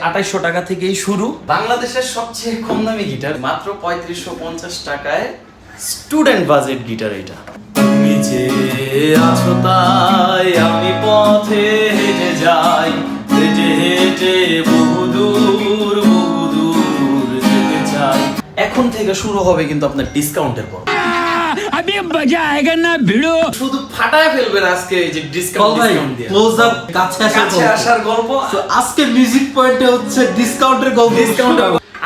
2800 টাকা থেকেই শুরু। বাংলাদেশের সবচেয়ে কম দামি গিটার মাত্র 3550 টাকায় স্টুডেন্ট বাজেট গিটার এটা। তুমি যে আছো তাই আমি পথে হেঁটে যাই, হেঁটে হেঁটে বহুদূর বহুদূর যেতে চাই। এখন থেকে শুরু হবে কিন্তু আপনার ডিসকাউন্টের পর। अभी मजा आएगा ना भिड़ो। শুধু ফাটায় ফেলবেন আজকে এই যে ডিসকাউন্ট দিয়ে। ক্লোজ আপ কাছে আসার গল্প। তো আজকে মিউজিক পয়েন্টে হচ্ছে ডিসকাউন্টের গল্প। ডিসকাউন্ট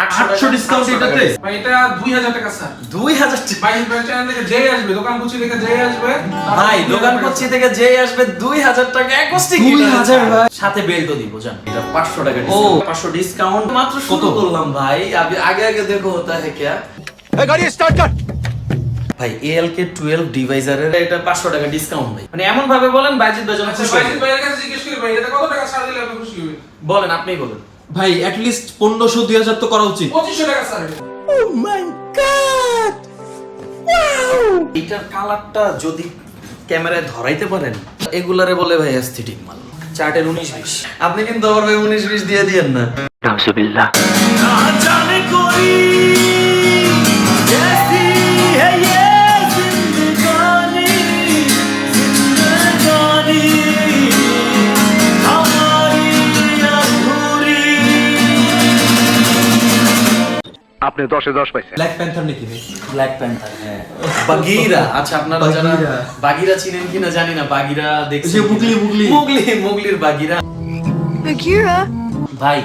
800 ডিসকাউন্ট এটাতে। ভাই এটা 2000 টাকা স্যার। 2000 টাকা। ভাই চ্যানেল থেকে যেই আসবে, দোকান কুচি থেকে যেই আসবে, ভাই দোকান করছি থেকে যেই আসবে 2000 টাকা অ্যাকোস্টিক 2000 ভাই। সাথে বেল্টও দিব জান। এটা 500 টাকা ডিসকাউন্ট। 500 ডিসকাউন্ট মাত্র শুরু করলাম ভাই। আগে আগে দেখো होता है क्या। ए गाड़ी स्टार्ट कर। ভাই ALK 12 ডিভাইজারের এটা 500 টাকা ডিসকাউন্ট ভাই। মানে এমন ভাবে বলেন বাইজিৎ ভাই যেন আচ্ছা খুশি ভাই হয়। ভাইয়ের কাছে জিজ্ঞেস করি ভাই এটা কত টাকা ছাড় দিলে আপনি খুশি হবেন? বলেন আপনিই বলেন। ভাই এট লিস্ট 1500 2000 তো করা উচিত। 2500 টাকা স্যার। এটার কালারটা যদি ক্যামেরায় ধরাইতে পারেন, এগুলারে বলে ভাই অ্যাস্থেটিক মাল। চার্টের 19-20 আপনি কিন্তু আবার ভাই 19-20 দিয়ে দিয়েন না। नाउजुबिल्लाह। ना जाने कोई कैसी है ये जिंदगानी, जिंदगानी हमारी अधूरी। आपने 10 से 10 पैसे। ব্ল্যাক প্যান্থার নাকি ভাই? ব্ল্যাক প্যান্থার, হ্যাঁ। বাগিরা, আচ্ছা আপনারা যারা বাগিরা। বাগিরা চিনেন কিনা জানি না। বাগিরা দেখছেন যে কিনা? মুগলি। মুগলির বাগিরা। Bagheera? ভাই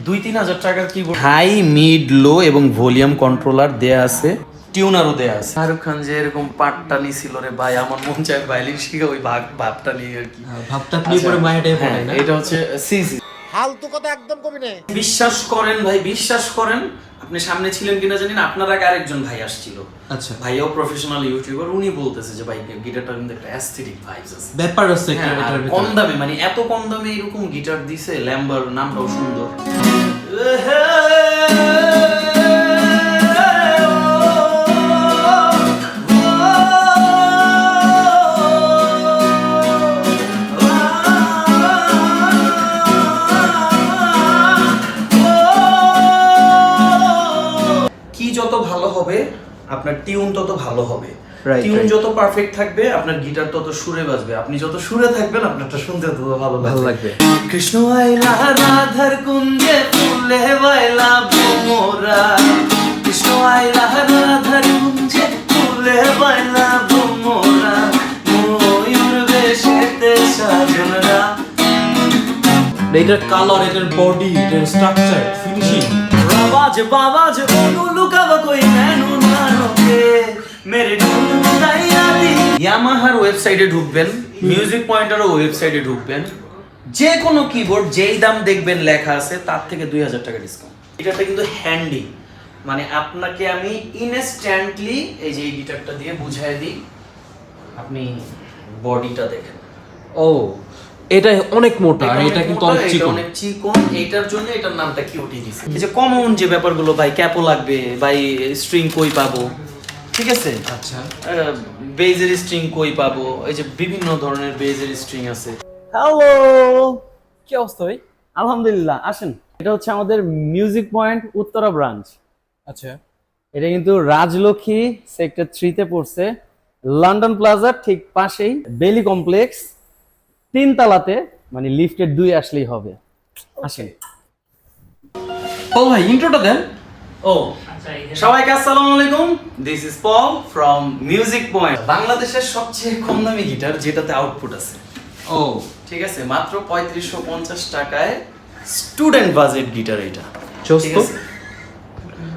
2-3 হাজার টাকার কিবোর্ড, হাই মিড লো এবং ভলিউম কন্ট্রোলার দেয়া আছে, টিউনারও দেয়া আছে। শাহরুখ খান যে এরকম পাটটা নিছিল রে ভাই, আমার মন চায় ভাইলিন শিখে ওই ভাবটা নিয়ে আর কি। ভাবটা নিয়ে পরে মায়াটাই হ্যাঁ, পড়ে না। এটা হচ্ছে সিসি। फालतू কথা একদম কবি না। বিশ্বাস করেন ভাই, বিশ্বাস করেন। আপনি সামনে ছিলেন কিনা জানি না, আপনার আগে আরেকজন ভাই আসছিল। আচ্ছা। ভাইও প্রফেশনাল ইউটিউবার, উনি বলতেছে যে ভাই গিটারটা কিন্তু একটা অ্যাস্থেটিক ভাইবস আছে। ব্যাপার আছে একটা হ্যাঁ, আর এটার কম ভিতরে। দামে, মানে এত কম দামে এরকম গিটার দিছে। ল্যাম্বার নামটাও সুন্দর। কি যত ভালো হবে আপনার টিউন তত ভালো হবে। Right, tune right. যত পারফেক্ট থাকবে আপনার গিটার তত সুরে বাজবে। আপনি যত সুরে থাকবেন আপনারটা শুনতে তত ভালো লাগবে। কৃষ্ণ আইলা রাধার কুঞ্জে ফুলে বাইলা ভোমরা, কৃষ্ণ আইলা রাধার কুঞ্জে ফুলে বাইলা ভোমরা, ময়ূর বেশেতে সাজনরা। এটার কালার, এটার বডি, এটার স্ট্রাকচার, ফিনিশিং। বাবাজ বাবাজ অনু লুকাবা কই মেনু নানকে মেরে ঢুকাইয়া দি। ইয়ামাহার ওয়েবসাইটে ঢুকবেন, মিউজিক পয়েন্টেরও ওয়েবসাইটে ঢুকবেন, যে কোনো কিবোর্ড যেই দাম দেখবেন লেখা আছে তার থেকে 2000 টাকা ডিসকাউন্ট। গিটারটা কিন্তু হ্যান্ডি, মানে আপনাকে আমি ইনস্ট্যান্টলি এই যে এই গিটারটা দিয়ে বুঝাই দিই। আপনি বডিটা দেখেন, ও এটা অনেক মোটা আর এটা কিন্তু অনেক এটা চিকন। অনেক চিকন। এইটার জন্য এটার নামটা কিউটি দিছে। এই যে কমন যে ব্যাপারগুলো, ভাই ক্যাপও লাগবে, ভাই স্ট্রিং কই পাবো, ঠিক আছে, আচ্ছা। বেজের স্ট্রিং কই পাবো, এই যে বিভিন্ন ধরনের বেজের স্ট্রিং আছে। হ্যালো, কি অবস্থা ভাই? আলহামদুলিল্লাহ, আসেন। এটা হচ্ছে আমাদের মিউজিক পয়েন্ট উত্তরা ব্রাঞ্চ। আচ্ছা। এটা কিন্তু রাজলক্ষ্মী সেক্টর 3 তে পড়ছে, লন্ডন প্লাজার ঠিক পাশেই, বেলি কমপ্লেক্স 3 তলাতে, মানে লিফটের 2 আসলেই হবে। আসেন। পল ভাই ইন্ট্রোটা দেন। ও সবাইকে আসসালামু আলাইকুম, this is Paul from music point. বাংলাদেশের সবচেয়ে কম দামি গিটার যেটাতে আউটপুট আছে। ও ঠিক আছে, মাত্র 3550 টাকায় স্টুডেন্ট বাজেট গিটার এটা। চোস্ত। ঠিক আছে?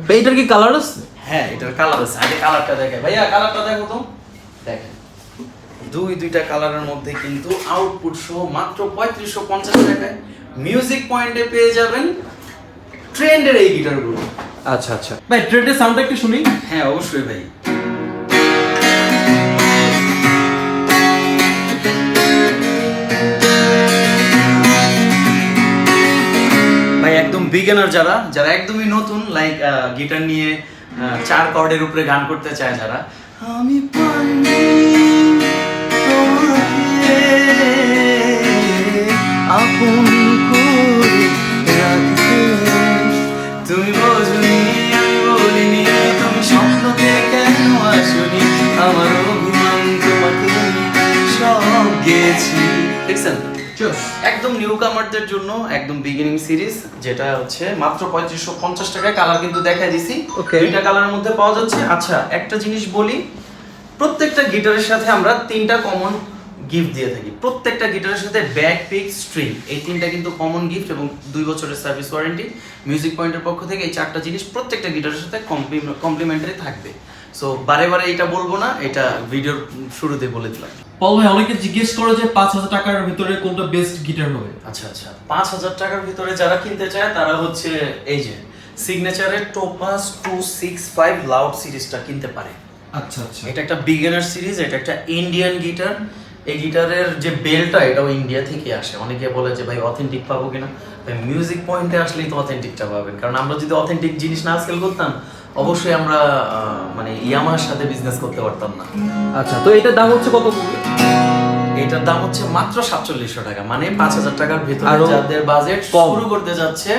ভাই এটার কি কালার আছে? হ্যাঁ, এটার কালার আছে। আগে কালারটা দেখে ভাইয়া, কালারটা দেখো তো। দেখেন, দুইটা কালারের মধ্যে কিন্তু আউটপুট সহ মাত্র 3550 টাকায় মিউজিক পয়েন্টে পেয়ে যাবেন ট্রেন্ডের এই গিটারগুলো। আচ্ছা আচ্ছা। ভাই ট্রেন্ডের সাউন্ডটা একটু শুনি। হ্যাঁ অবশ্যই ভাই। ভাই একদম বিগিনার যারা একদমই নতুন, লাইক গিটার নিয়ে 4 কর্ডের উপরে গান করতে চায় যারা, আমি পারি তোমাকে আপন করে রাখতে একদম নিউ কামারদের জন্য একদম বিগিনিং সিরিজ, যেটা হচ্ছে মাত্র 3550 টাকায়। কালার কিন্তু দেখাই দিছি, Okay. দুইটা কালারের মধ্যে পাওয়া যাচ্ছে। আচ্ছা একটা জিনিস বলি, প্রত্যেকটা গিটারের সাথে আমরা 3টা কমন গিফট দিয়ে থাকি। প্রত্যেকটা গিটারের সাথে ব্যাক, পিক, স্ট্রিং, এই 3টা কিন্তু কমন গিফট এবং 2 বছরের সার্ভিস ওয়ারেন্টি। মিউজিক পয়েন্টের পক্ষ থেকে এই 4টা জিনিস প্রত্যেকটা গিটারের সাথে কমপ্লিমেন্টারি থাকবে। সো বারে বারে এটা বলবো না, এটা ভিডিওর শুরুতে বলে দিলাম। পল ভাই অনেকে জিজ্ঞেস করে যে 5000 টাকার ভিতরে কোনটা বেস্ট গিটার হবে? আচ্ছা 5000 টাকার ভিতরে যারা কিনতে চায় তারা হচ্ছে এই যে সিগনেচারের টোপাস 265 লাউড সিরিজটা কিনতে পারে। আচ্ছা আচ্ছা, এটা একটা বিগিনার সিরিজ, এটা একটা ইন্ডিয়ান গিটার। এই গিটারের যে বেলটা এটাও ইন্ডিয়া থেকে আসে। অনেকে বলে যে ভাই অথেন্টিক পাবো কিনা, ভাই মিউজিক পয়েন্টে আসলেই তো অথেন্টিকটা পাবেন, কারণ আমরা যদি অথেন্টিক জিনিস না সেল করতাম অবশ্যই আমরা মানে ইয়ামাহার সাথে বিজনেস করতে পারতাম না। আচ্ছা তো এটার দাম হচ্ছে কত? এটার দাম হচ্ছে মাত্র 4700 টাকা, মানে 5000 টাকার ভিতরে আরো যাদের বাজেট কম। শুরু করতে যাচ্ছে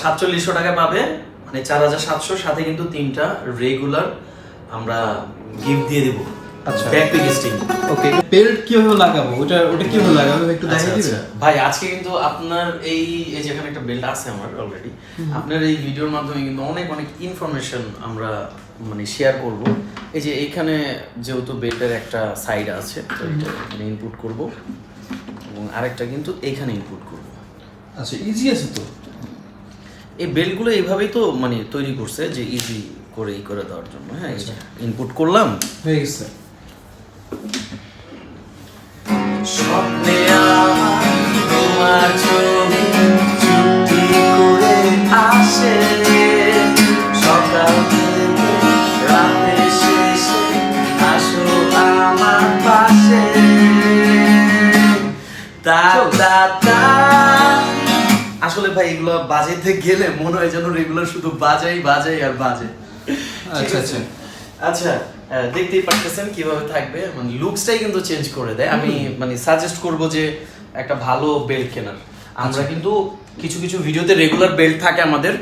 4700 টাকা পাবে, মানে 4700, সাথে কিন্তু 3টা রেগুলার আমরা গিফট দিয়ে দেব। আচ্ছা। ব্যাক পিক স্টিং। ওকে, বেল্ট কিভাবে লাগাবো? ওটা কিভাবে লাগাবো একটু আচ্ছা, দেখিয়ে দিবেন? আচ্ছা। ভাই আজকে কিন্তু আপনার এই যেখানে একটা বেল্ট আছে আমার অলরেডি, আপনার এই ভিডিওর মাধ্যমে কিন্তু অনেক ইনফরমেশন আমরা মানে শেয়ার করব। এই যে এইখানে যেহেতু বেল্টের একটা সাইড আছে, তো এটা এখানে ইনপুট করব এবং আরেকটা কিন্তু এইখানে ইনপুট করব। আচ্ছা, ইজি আছে তো। এই বেল্টগুলো এইভাবেই তো মানে তৈরি করছে যে ইজি করে করে দেওয়ার জন্য। হ্যাঁ, ইনপুট করলাম, হয়ে গেছে। স্বপ্নে আমার তোমার ছবি চুপটি করে আসে, সকাল থেকে রাতের শেষে আসো আমার পাশে। তা তা তা। আসলে ভাই এগুলো বাজাইতে গেলে মনে হয় যেন রেগুলার শুধু বাজাই আর বাজে। আচ্ছা আচ্ছা আচ্ছা, দেখতেই পাচ্ছেন কিভাবে থাকবে, মানে লুকসটাই কিন্তু চেঞ্জ করে দেয়। আমি মানে সাজেস্ট করব যে একটা ভালো বেল্ট কেনার। আমরা কিন্তু কিছু কিছু ভিডিওতে রেগুলার বেল্ট থাকে আমাদের,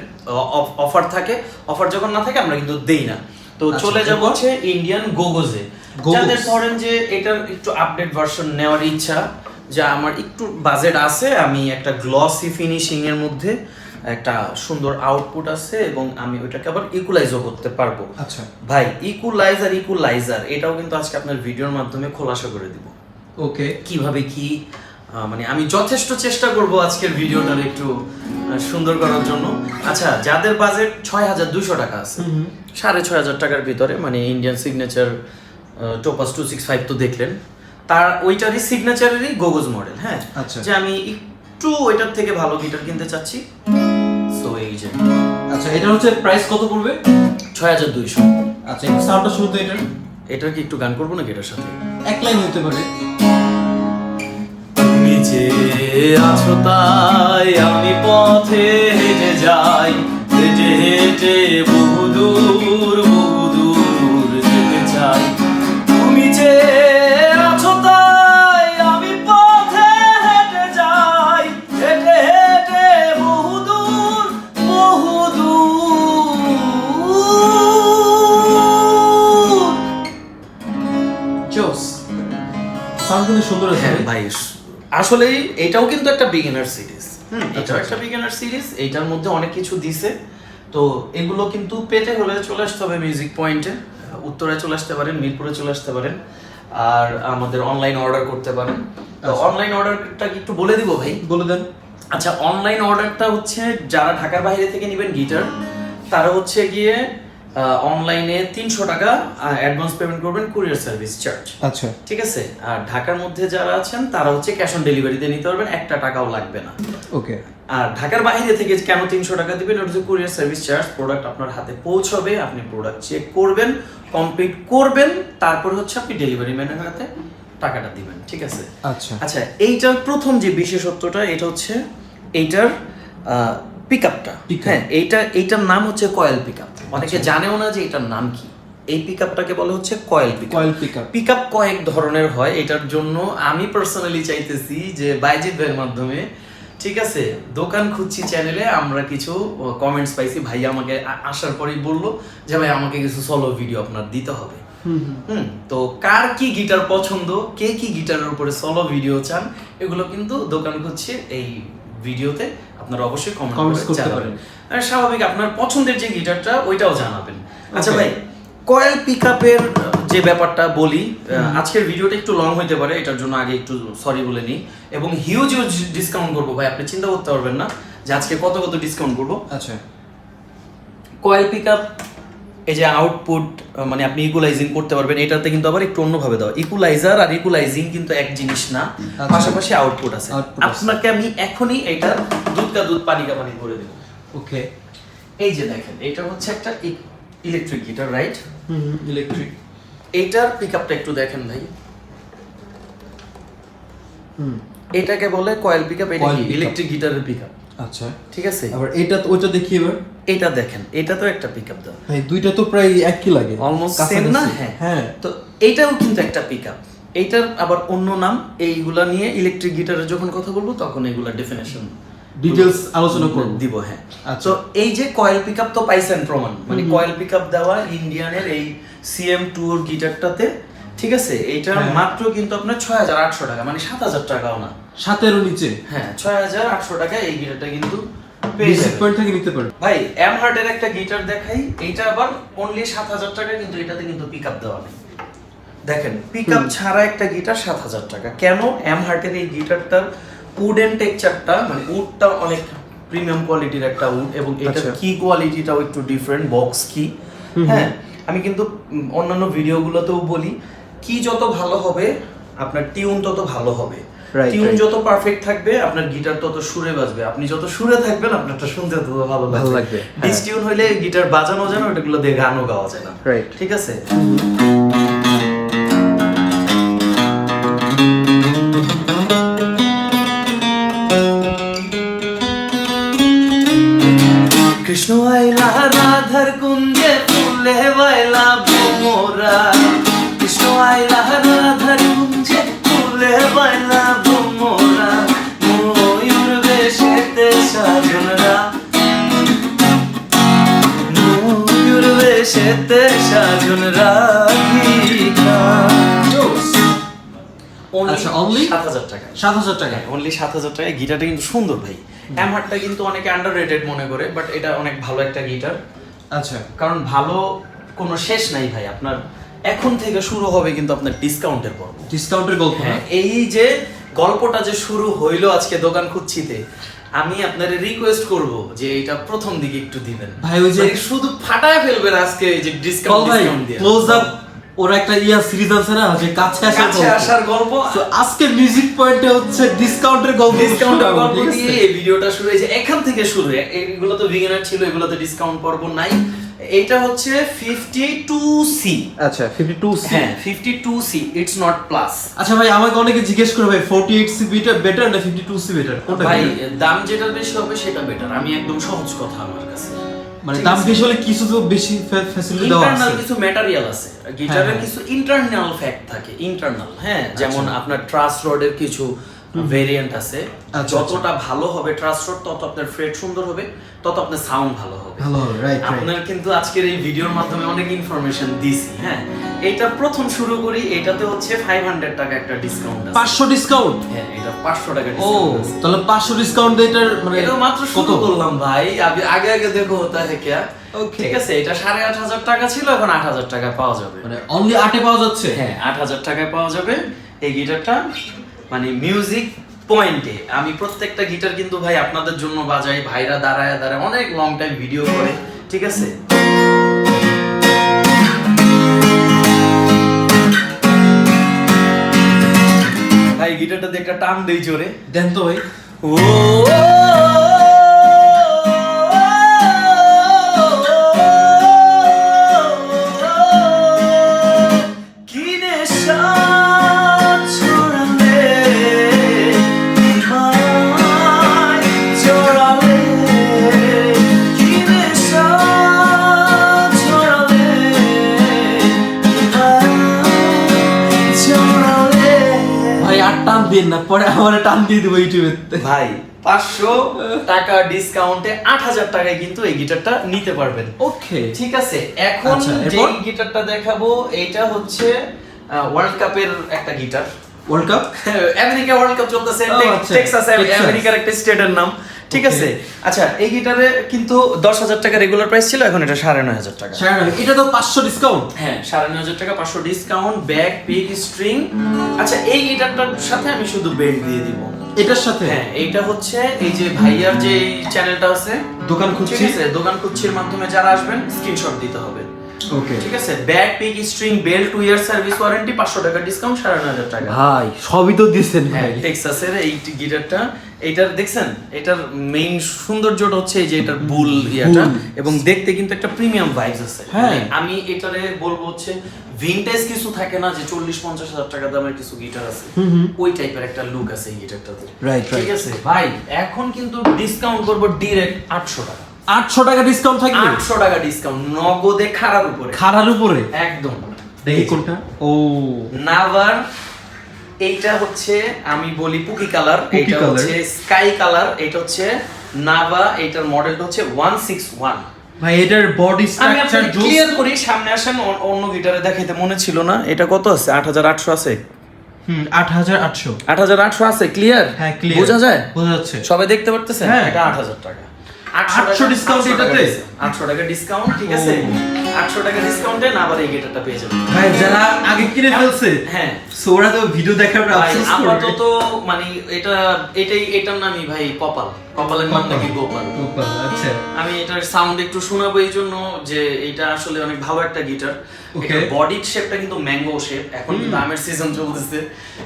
অফার থাকে, অফার যখন না থাকে আমরা কিন্তু দেই না। তো আচ্ছা, চলে যাব এরপর? হচ্ছে ইন্ডিয়ান গোগোজে। গোগোজ। যাদের ধরেন যে এটার একটু আপডেট ভার্সন নেওয়ার ইচ্ছা, যা আমার একটু বাজেট আছে, আমি একটা গ্লসি ফিনিশিং এর মধ্যে একটা সুন্দর আউটপুট আছে এবং আমি ওইটাকে আবার ইকুয়ালাইজও করতে পারবো। আচ্ছা ভাই ইকুয়ালাইজার এটাও কিন্তু আজকে আপনার ভিডিওর মাধ্যমে খোলাসা করে দিব। ওকে, কিভাবে কি মানে আমি যথেষ্ট চেষ্টা করব আজকের ভিডিওটার একটু সুন্দর করার জন্য। আচ্ছা, যাদের বাজেট 6200 টাকা আছে, 6500 টাকার ভিতরে, মানে ইন্ডিয়ান সিগনেচার টোপাস 265 তো দেখলেন, তার ওইটারই সিগনেচারেরই গোগোজ মডেল। হ্যাঁ, আচ্ছা। যে আমি একটু ওইটার থেকে ভালো গিটার কিনতে চাচ্ছি, সো এই যে আচ্ছা এটা হচ্ছে প্রাইস কত পড়বে? 6200। আচ্ছা, একটু সাউন্ডটা শুরু তো এটার। এটার কি একটু গান করবো নাকি এটার সাথে? এক লাইন হতে পারে। তুমি যে আছো তাই আমি পথে হেঁটে যাই, হেঁটে হেঁটে বহুদূর যেতে চাই। তুমি যে আছো তাই আমি পথে হেঁটে যাই, হেঁটে হেঁটে বহুদূর। জোস, সাউন্ড কিন্তু সুন্দর আছে। হ্যাঁ ভাই, আসলে এটাও কিন্তু একটা বিগিনার সিরিজ। এটাও একটা বিগিনার সিরিজ, এইটার মধ্যে অনেক কিছু দিছে। তো এগুলো কিন্তু পেতে হলে চলে আসতে হবে মিউজিক পয়েন্টে। উত্তরায় চলে আসতে পারেন, মিরপুরে চলে আসতে পারেন, আর আমাদের অনলাইন অর্ডার করতে পারেন। তো অনলাইন অর্ডারটা কি একটু বলে দিব ভাই? বলে দেন। আচ্ছা, অনলাইন অর্ডারটা হচ্ছে যারা ঢাকার বাইরে থেকে নেবেন গিটার, তারা হচ্ছে গিয়ে অনলাইনে 300 টাকা অ্যাডভান্স পেমেন্ট করবেন, কুরিয়ার সার্ভিস চার্জ। আচ্ছা ঠিক আছে। আর ঢাকার মধ্যে যারা আছেন তারা হচ্ছে ক্যাশ অন ডেলিভারিতে নিতে পারবেন, 1 টাকাও লাগবে না। ওকে। আর ঢাকার বাইরে থেকে কেন 300 টাকা দিবেন? ওটা হচ্ছে কুরিয়ার সার্ভিস চার্জ। প্রোডাক্ট আপনার হাতে পৌঁছবে, আপনি প্রোডাক্ট চেক করবেন, কমপ্লিট করবেন, তারপর হচ্ছে আপনি ডেলিভারি ম্যানের হাতে টাকাটা দিবেন। ঠিক আছে। আচ্ছা আচ্ছা, এইটার প্রথম যে বিশেষত্বটা, এটা হচ্ছে এইটার পিকআপটা। হ্যাঁ, এইটার নাম হচ্ছে কয়েল পিকআপ। অনেকে জানেও না যে এটার নাম কি। এই পিকআপটাকে বলে হচ্ছে coil pickup. Coil pickup. Pickup কয়েক ধরনের হয়, এটার জন্য আমি পার্সোনালি চাইতেছি যে বাইজিৎ ভাইয়ের মাধ্যমে, ঠিক আছে, দোকান খুঁজছি চ্যানেলে আমরা কিছু কমেন্টস পাইছি, ভাই আমাকে আসার পরেই বললো যে ভাই আমাকে কিছু সলো ভিডিও আপনার দিতে হবে। তো কার কি গিটার পছন্দ, কে কি গিটারের উপরে সোলো ভিডিও চান, এগুলো কিন্তু দোকান হচ্ছে এই ভিডিওতে আপনারা অবশ্যই কমেন্ট করতে পারেন। আর স্বাভাবিক আপনার পছন্দের যে গিটারটা ওইটাও জানাবেন। আচ্ছা ভাই, কয়েল পিকআপের যে ব্যাপারটা বলি, আজকের ভিডিওটা একটু লং হইতে পারে, এটার জন্য আগে একটু সরি বলে নিই, এবং হিউজ ডিসকাউন্ট করবো ভাই, আপনি চিন্তা করতে পারবেন না যে আজকে কত ডিসকাউন্ট করবো। আচ্ছা, কয়েল পিকআপ, এই যে আউটপুট মানে আপনি ইকুয়ালাইজিং করতে পারবেন, এটাতে কিন্তু আবার একটু অন্যভাবে দেওয়া, ইকুয়ালাইজার আর ইকুয়ালাইজিং কিন্তু এক জিনিস না, পাশাপাশি আউটপুট আছে। আপনাকে আমি এখনই এটা দুধ কা দুধ পানি কা পানি করে দেব। ওকে, এই যে দেখেন, এটা হচ্ছে একটা ইলেকট্রিক গিটার, রাইট? ইলেকট্রিক। এইটার পিকআপটা একটু দেখেন ভাই, এটাকে বলে কয়েল পিকআপ, এটা ইলেকট্রিক গিটারের পিকআপ। আচ্ছা, ঠিক আছে। আবার এটা ওইটা দেখি এবার। এটা দেখেন, এটা তো একটা পিকআপ দাও ভাই, দুইটা তো প্রায় একই লাগে, অলমোস্ট সেম না? হ্যাঁ, তো এইটাও কিন্তু একটা পিকআপ, এইটার আবার অন্য নাম। এইগুলা নিয়ে ইলেকট্রিক গিটারের যখন কথা বলবো তখন এগুলা ডেফিনেশন ডিটেইলস আলোচনা করব দিব। হ্যাঁ, আচ্ছা। তো এই যে কয়েল পিকআপ তো পাইছেন প্রমাণ, মানে কয়েল পিকআপ দেওয়া ইন্ডিয়ানের এই CM2 গিটারটাতে, ঠিক আছে, এইটা মাত্র কিন্তু আপনার 6,800 টাকা, মানে 7,000 টাকাও না, 7,000 নিচে। হ্যাঁ, 6,800 টাকা এই গিটারটা কিন্তু বেসিক পয়েন্ট থেকে নিতে পারবে। ভাই এম হার্টের একটা গিটার দেখাই, এইটা আবার অনলি 7,000 টাকা, কিন্তু এটাতে কিন্তু পিকআপ দেওয়া নেই। দেখেন, পিকআপ ছাড়া একটা গিটার 7,000 টাকা। কেন? এম হার্টের এই গিটারটার উডেন টেক্সচারটা, মানে উডটা অনেক প্রিমিয়াম কোয়ালিটির একটা উড, এবং এটার কি কোয়ালিটিটাও একটু ডিফারেন্ট, বক্স কি। হ্যাঁ, আমি কিন্তু অন্যান্য ভিডিওগুলোতেও বলি, কি যত ভালো হবে আপনার টিউন তত ভালো হবে, টিউন যত পারফেক্ট থাকবে আপনার গিটার তত সুরে বাজবে, আপনি যত সুরে থাকবেন আপনারটা শুনতে তত ভালো লাগবে। ডিসটিউন হইলে গিটার বাজানো যায় না, ওটাগুলো দিয়ে গানও গাওয়া যায় না, ঠিক আছে। কৃষ্ণ আইলা রাধার কুঞ্জে ফুলে বাইলা ভোমরা, কৃষ্ণ আইলা রাধার কুঞ্জে ফুলে বাইলা ভোমরা, ময়ূর বেশেতে সাজনরা, ময়ূর বেশেতে সাজনরা। আচ্ছা, অনলি 7,000 টাকা। 7,000 টাকা, অনলি 7,000 টাকা। গিটারটা কিন্তু সুন্দর ভাই, এমহারটা কিন্তু অনেকে আন্ডাররেটেড মনে করে, বাট এটা অনেক ভালো একটা গিটার। আচ্ছা, কারণ ভালো কোনো শেষ নাই ভাই, আপনার এখন থেকে শুরু হবে কিন্তু আপনার ডিসকাউন্টের পর্ব, ডিসকাউন্টের গল্প। হ্যাঁ, এই যে গল্পটা যে শুরু হইলো আজকে দোকান খুঁজছিতে, আমি আপনারে রিকোয়েস্ট করব যে এটা প্রথম দিকে একটু দিবেন ভাই, ওই যে শুধু ফাটায় ফেলবেন আজকে এই যে ডিসকাউন্ট দিয়ে ক্লোজ আপ, ওরা একটা সিরিজ আছে না, যে কাছে আসার গল্প। তো আজকে মিউজিক পয়েন্টে হচ্ছে ডিসকাউন্টের গল্প, ডিসকাউন্টের গল্প দিয়ে এই ভিডিওটা শুরু হয়েছে, এখান থেকে শুরু। এগুলো তো বিগিনার ছিল, এগুলোতে ডিসকাউন্ট পর্ব নাই। এটা হচ্ছে 52C। আচ্ছা, 52C। হ্যাঁ, 52C, ইটস নট প্লাস। আচ্ছা ভাই, আমাকে অনেকে জিজ্ঞেস করে ভাই 48C বেটার না 52C বেটার, কোনটা? ভাই দাম যেটা বেশি হবে সেটা বেটার, আমি একদম সহজ কথা আমার কাছে। মানে দাম বেশি হলে কিছু তো বেশি ফ্যাসিলিটি দেওয়া আছে, ইন্টারনাল কিছু ম্যাটেরিয়াল আছে গিটারের, কিছু ইন্টারনাল ফ্যাক্ট থাকে ইন্টারনাল। হ্যাঁ, যেমন আপনার ট্রাস রডের কিছু ভেরিয়েন্ট আছে, যতটা ভালো হবে ট্রাস রড তত আপনার ফ্রেট সুন্দর হবে, তত আপনার সাউন্ড ভালো হবে। রাইট। আপনার কিন্তু আজকের এই ভিডিওর মাধ্যমে অনেক ইনফরমেশন দিছি। হ্যাঁ, এটা প্রথম শুরু করি, এটাতে হচ্ছে 500 টাকা একটা ডিসকাউন্ট আছে। 500 ডিসকাউন্ট? হ্যাঁ, এটা 500 টাকা ও, ডিসকাউন্ট আছে। তাহলে 500 ডিসকাউন্ট দিয়ে এটার মানে এটা মাত্র শুরু করলাম ভাই, আগে আগে দেখো হতা है क्या। ওকে, ঠিক আছে, এটা 8,500 টাকা ছিল, এখন 8,000 টাকায় পাওয়া যাবে। মানে অনলি 8 এ পাওয়া যাচ্ছে। হ্যাঁ, 8,000 টাকায় পাওয়া যাবে এই গিটারটা। মানে মিউজিক পয়েন্টে আমি প্রত্যেকটা গিটার কিন্তু ভাই আপনাদের জন্য বাজাই, ভাইরা দাঁড়ায় দাঁড়ায় অনেক লং টাইম ভিডিও করে, ঠিক আছে। ভাই গিটারটা দিয়ে একটা টান দেই জোরে, দেন তো ভাই। ও টান দিয়ে না, পরে আমার টান দিয়ে দেবো ইউটিউবে। ভাই 500 টাকা ডিসকাউন্টে 8000 টাকায় কিন্তু এই গিটারটা নিতে পারবেন। ওকে, ঠিক আছে, এখন আচ্ছা, যে এরপর? গিটারটা দেখাবো এইটা হচ্ছে ওয়ার্ল্ড কাপের একটা guitar. World cup? America world cup চলতেছে, ও, আচ্ছা, টেক্সাস টেক্সাস। আমেরিকার একটা স্টেটের নাম। ঠিক আছে, আচ্ছা এই গিটারে কিন্তু 10,000 টাকা রেগুলার প্রাইস ছিল, এখন এটা 9,500 টাকা। এটা তো 500 ডিসকাউন্ট। হ্যাঁ 9,500 টাকা, 500 ডিসকাউন্ট, ব্যাক, পিক, স্ট্রিং। আচ্ছা এই গিটারটার সাথে আমি শুধু বেল্ট দিয়ে দিব এটার সাথে? হ্যাঁ, এইটা হচ্ছে এই যে ভাইয়ার যে চ্যানেলটা আছে দোকান খুঁজছি, ঠিক আছে, দোকান খুঁজছির মাধ্যমে যারা আসবেন স্ক্রিনশট দিতে হবে। ওকে, ঠিক আছে, back, pick, string, belt, 2 year service warranty, 500 টাকা ডিসকাউন্ট, 9,500 টাকা। ভাই সবই তো দিছেন ভাই। হ্যাঁ, টেক্সাসের এই গিটারটা, এটার দেখছেন, এটার মেইন সৌন্দর্যটা হচ্ছে এই যে এটার বুল ইয়াটা, এবং দেখতে কিন্তু একটা প্রিমিয়াম ভাইবস আছে। হ্যাঁ। মানে আমি এটারে বলবো হচ্ছে ভিনটেজ কিছু থাকে না যে 40-50 হাজার টাকা দামের কিছু গিটার আছে, ওই টাইপের একটা লুক আছে এই গিটারটাতে। Right, ঠিক আছে ভাই, এখন কিন্তু ডিসকাউন্ট করব ডাইরেক্ট 800 টাকা। 800 টাকা ডিসকাউন্ট থাকবে? 800 টাকা ডিসকাউন্ট নগদে খাড়ার উপরে। খাড়ার উপরে একদম। দেখি কোনটা। ও, নাভার, এইটা হচ্ছে আমি বলি পুকি কালার, পুকি এটা কালার। হচ্ছে স্কাই কালার, এটা হচ্ছে নাভা, এটার মডেলটা হচ্ছে 161। ভাই এটার বডি আমি স্ট্রাকচার আপনাকে ক্লিয়ার করি, সামনে আসেন, অন্য গিটারে দেখাইতে মনে ছিল না। এটা কত আছে? 8,800 আছে। 8800। 8,800 আছে, ক্লিয়ার? হ্যাঁ, ক্লিয়ার, বোঝা যায়? বোঝা যাচ্ছে। সবাই দেখতে পারতেছেন? হ্যাঁ। এটা 8,000 টাকা। 800 ডিসকাউন্ট এটাতে? 800 টাকা ডিসকাউন্ট, ঠিক আছে। 800 টাকা ডিসকাউন্টে নাভার এই গিটারটা পেয়ে যাবেন। ভাই যারা আগে কিনে ফেলছে, হ্যাঁ, সো ওরা তো ভিডিও দেখার পর ভাই আফসোস করবে। আপাতত মানে এটার নামই ভাই কপাল, কপালের নাম নাকি গোপাল। গোপাল, আচ্ছা। আমি এটার সাউন্ড একটু শোনাবো এই জন্য যে এটা আসলে অনেক ভালো একটা গিটার। Okay. এটার বডি শেপটা কিন্তু ম্যাঙ্গো শেপ, এখন কিন্তু আমের সিজন চলতেছে।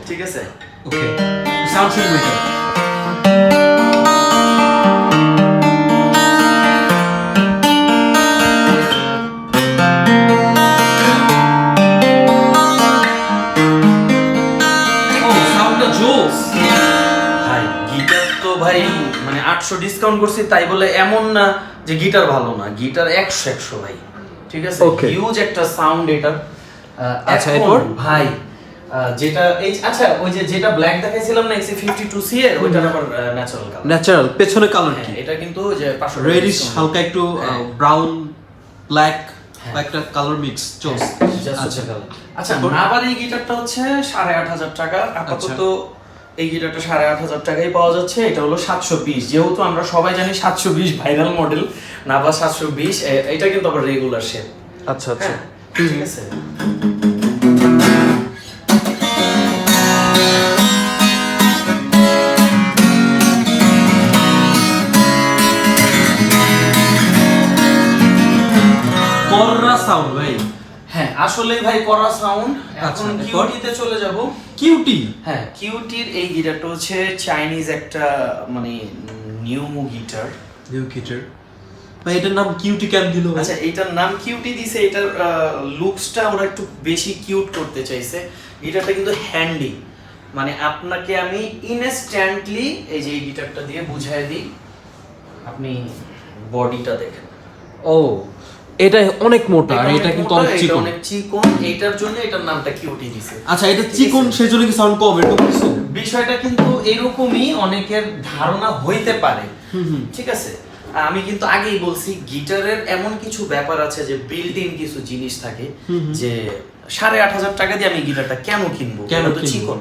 ঠিক আছে, ওকে, সাউন্ড শুনবো এটা। ও, সাউন্ডটা জোস। ভাই গিটার তো ভাই মানে 800 ডিসকাউন্ট করছি তাই বলে এমন না যে গিটার ভালো না, গিটার 100 ভাই। ঠিক আছে, Okay. হিউজ একটা সাউন্ড এটা। আচ্ছা, এখন এরপর? ভাই যেটা এই আচ্ছা ওই যে যেটা ব্ল্যাক দেখাইছিলাম না XC52C এর, ওইটার আবার ন্যাচারাল কালার। ন্যাচারাল পেছনে কালার কি? এটা কিন্তু যে 500 রেডিশ, হালকা একটু হ্যাঁ। ব্রাউন ব্ল্যাক হ্যাঁ। বা একটা কালার মিক্স জোস। আচ্ছা আচ্ছা, নাভার এই গিটারটা হচ্ছে 8,500 টাকা আপাতত। এই গিটারটা 8,500 টাকায় পাওয়া যাচ্ছে। এটা হলো 720, যেহেতু আমরা সবাই জানি 720 ভাইরাল মডেল নাভা 720। এটা কিন্তু আবার রেগুলার শেপ। আচ্ছা আচ্ছা, ঠিক আছে। কররা সাউন্ড ভাই। হ্যাঁ আসলে ভাই করা সাউন্ড। আচ্ছা, এখন এরপর? কিউটিতে চলে যাব। কিউটি? হ্যাঁ, কিউটির এই গিটারটা হচ্ছে চাইনিজ একটা মানে নিউ গিটার। নিউ গিটার ভাই, এটার নাম কিউটি কেন দিল ভাই? আচ্ছা এটার নাম কিউটি দিছে, এটার লুকসটা ওরা একটু বেশি কিউট করতে চাইছে। গিটারটা কিন্তু হ্যান্ডি, মানে আপনাকে আমি ইনস্ট্যান্টলি এই যে এই গিটারটা দিয়ে বুঝাই দিই, আপনি বডিটা দেখেন। ও, এটা অনেক মোটা আর এটা কিন্তু মোটা, অনেক এটা চিকন। অনেক চিকন, এইটার জন্য এটার নামটা কিউটি দিছে। আচ্ছা, এটা চিকন সেজন্য কি সাউন্ড কম, এরকম কিছু? বিষয়টা কিন্তু এরকমই অনেকের ধারণা হইতে পারে। ঠিক আছে, আমি কিন্তু আগেই বলছি গিটারের এমন কিছু ব্যাপার আছে যে বিল্ট ইন কিছু জিনিস থাকে যে 8,500 টাকা দিয়ে আমি গিটারটা কেন কিনবো, কেন এটা তো কিনবো? চিকন।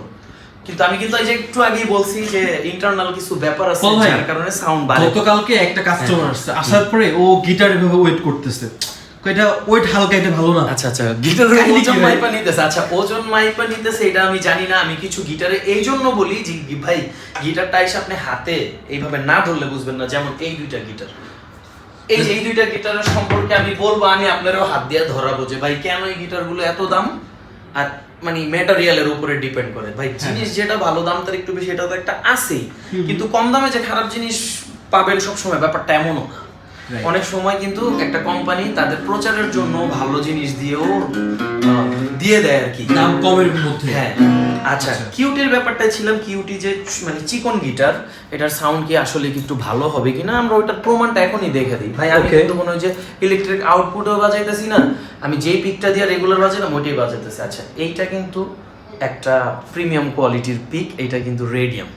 কিন্তু আমি কিন্তু এই যে একটু আগেই বলছি যে ইন্টারনাল কিছু ব্যাপার আছে বল ভাই, যার কারণে সাউন্ড বাড়ে। গতকালকে একটা কাস্টমার আসছে, আসার পরে ও গিটার এভাবে ওয়েট করতেছে, এটা ওয়েট হালকা, এটা ভালো না। আচ্ছা আচ্ছা, গিটারের কাহিনী কি ওজন ভাই? মাইপা নিতেছে। আচ্ছা ওজন মাইপা নিতেছে এটা আমি জানি না। আমি কিছু গিটারে এই জন্য বলি যে ভাই গিটারটা এসে আপনি হাতে এইভাবে না ধরলে বুঝবেন না। যেমন এই দুইটা গিটার, এই যে এই দুইটা গিটারের সম্পর্কে আমি বলবো, আমি আপনারও হাত দিয়ে ধরাবো যে ভাই কেন এই গিটারগুলো এত দাম। আর মানে ম্যাটেরিয়ালের উপরে ডিপেন্ড করে ভাই, জিনিস যেটা ভালো দাম তার একটু বেশি, এটা তো একটা আছেই। কিন্তু কম দামে যে খারাপ জিনিস পাবেন সবসময় ব্যাপারটা এমনও না। অনেক সময় কিন্তু একটা কোম্পানি তাদের প্রচারের জন্য ভালো জিনিস দিয়েও দিয়ে দেয় আর কি, দাম কমের মধ্যে। হ্যাঁ। আচ্ছা, কিউটির ব্যাপারটা ছিলাম, কিউটি যে মানে চিকন গিটার, এটার সাউন্ড কি আসলে কি একটু ভালো হবে কিনা আমরা ওইটার প্রমাণটা এখনই দেখে দিই ভাই। আমি কিন্তু মনে হয় যে ইলেকট্রিক আউটপুটও বাজাইতেছি না, আমি যেই পিকটা দিয়ে রেগুলার বাজাইলাম ওইটাই বাজাইতেছি। আচ্ছা এইটা কিন্তু একটা প্রিমিয়াম কোয়ালিটির পিক, এটা কিন্তু রেডিয়াম,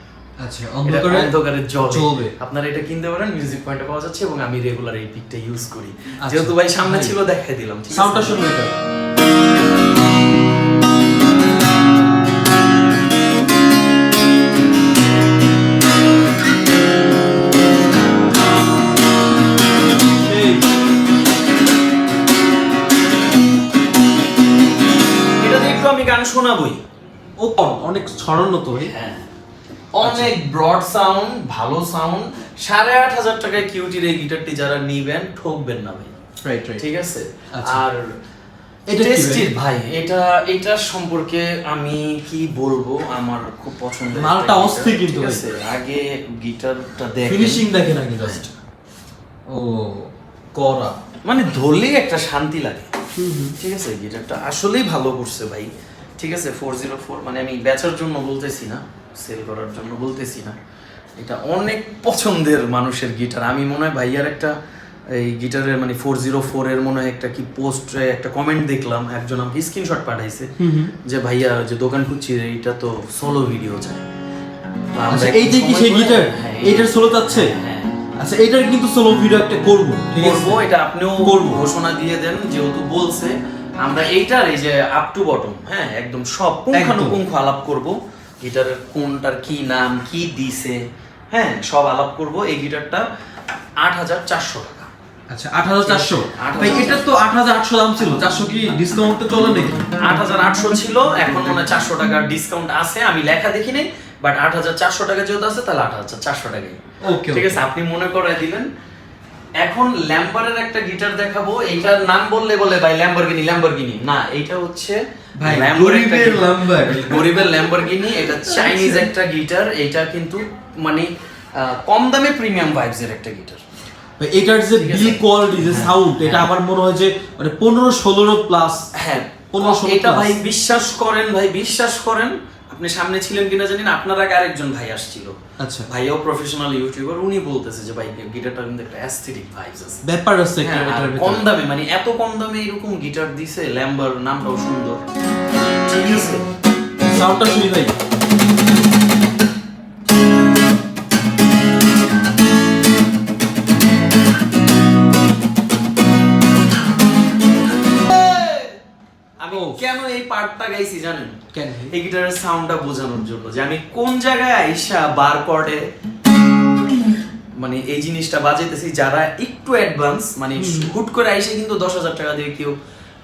আচ্ছা এটা অন্ধকারে চলবে জ্বলবে। আপনারা এটা কিনতে পারেন, মিউজিক পয়েন্টে পাওয়া যাচ্ছে এবং আমি রেগুলার এই পিকটা ইউজ করি। আচ্ছা। যেহেতু ভাই সামনে ছিল দেখাই দিলাম। ঠিক আছে? সাউন্ডটা শুনুন এটা। এটাতে একটু আমি গান শোনাবই। ও অনেক ছড়ানো তো ভাই। হ্যাঁ, অনেক ব্রড সাউন্ড, ভালো সাউন্ড। 8,500 টাকায় কিউটির এই গিটারটি যারা নিবেন ঠকবেন না ভাই। Right right. ঠিক আছে? আচ্ছা। আর এটা কি টেস্টির ভাই, এটা সম্পর্কে আমি কি বলবো, আমার খুব পছন্দের মালটা একটা অস্থির গিটার, কিন্তু ঠিক ভাই। আছে? আগে গিটারটা দেখেন, ফিনিশিং দেখেন আগে জাস্ট। ও করা মানে ধরলেই একটা শান্তি লাগে। ঠিক আছে? গিটারটা আসলেই ভালো করছে ভাই। ঠিক আছে? 404 মানে আমি বেচার জন্য বলতেছি না, সেল করার জন্য বলতেছি না, এটা অনেক পছন্দের মানুষের গিটার। আমি মনে হয় ভাইয়ার একটা এই গিটারের মানে 404 এর মনে হয় একটা কি পোস্টে একটা কমেন্ট দেখলাম, একজন আমাকে স্ক্রিনশট পাঠাইছে যে ভাইয়া যে দোকান খুঁজছি এইটা তো সোলো ভিডিও চাই। তো আমরা আচ্ছা একটু এইটা কি সময় সেই করে- গিটার? হ্যাঁ, এইটার সোলো চাচ্ছে? হ্যাঁ। আচ্ছা এইটার কিন্তু সোলো ভিডিও একটা করব, ঠিক আছে? করবো, এটা আপনিও করবো। ঘোষণা দিয়ে দেন, যেহেতু বলছে আমরা এইটার এই যে আপ টু বটম, হ্যাঁ একদম সব পুঙ্খানুপুঙ্খ আলাপ করব। গিটারের কোনটার কি নাম, কি দিছে, হ্যাঁ সব আলাপ করব। এই গিটারটা 8,400 টাকা। আচ্ছা 8,400। 8,400 ভাই এটা তো 8,800 দাম ছিল, 400 কি ডিসকাউন্টে চলে নাকি? 8,800 ছিল, এখন মনে হয় 400 টাকার ডিসকাউন্ট আছে, আমি লেখা দেখি নাই, বাট 8,400 টাকা যেহেতু আছে তাহলে 8,400 টাকাই। ওকে ঠিক আছে, আপনি মনে করে দিলেন। এখন ল্যাম্বারের একটা গিটার দেখাবো, এইটার নাম বললে বলে ভাই ল্যাম্বরগিনি না, এইটা হচ্ছে ভাই ল্যাম্বরের একটা গরিবের গিটার। ল্যাম্বার। গরিবের ল্যাম্বরগিনি, এটা চাইনিজ একটা গিটার। এটা কিন্তু মানে কম দামে প্রিমিয়াম ভাইবস এর একটা গিটার। ভাই এটার যে ঠিক আছে? বিল কোয়ালিটি যে সাউন্ড, এটা আমার মনে হয় যে মানে 15-16 প্লাস। হ্যাঁ 15-16 এটা ভাই plus। বিশ্বাস করেন, ভাই বিশ্বাস করেন, আপনি সামনে ছিলেন কিনা জানি না, আপনার আগে আরেকজন ভাই আসছিল। আচ্ছা ভাইও প্রফেশনাল ইউটিউবার, উনি বলতেছে যে ভাই গিটারটা কিন্তু একটা অ্যাস্থেটিক ভাইবস আছে। ব্যাপার আছে একটা হ্যাঁ, আর এটার কম ভিতরে। দামে মানে এত কম দামে এরকম গিটার দিছে, ল্যাম্বার নামটাও সুন্দর। ঠিক আছে? সাউন্ডটা শুনি ভাই। আমি কেন এই পার্টটা গাইছি জানেন? কেন? এই গিটারের সাউন্ডটা বোঝানোর জন্য যে আমি কোন জায়গায় আইসা বার কর্ডে মানে এই জিনিসটা বাজাইতেছি। যারা একটু অ্যাডভান্স মানে হুট করে আইসে কিন্তু 10,000 টাকা দিয়ে কেউ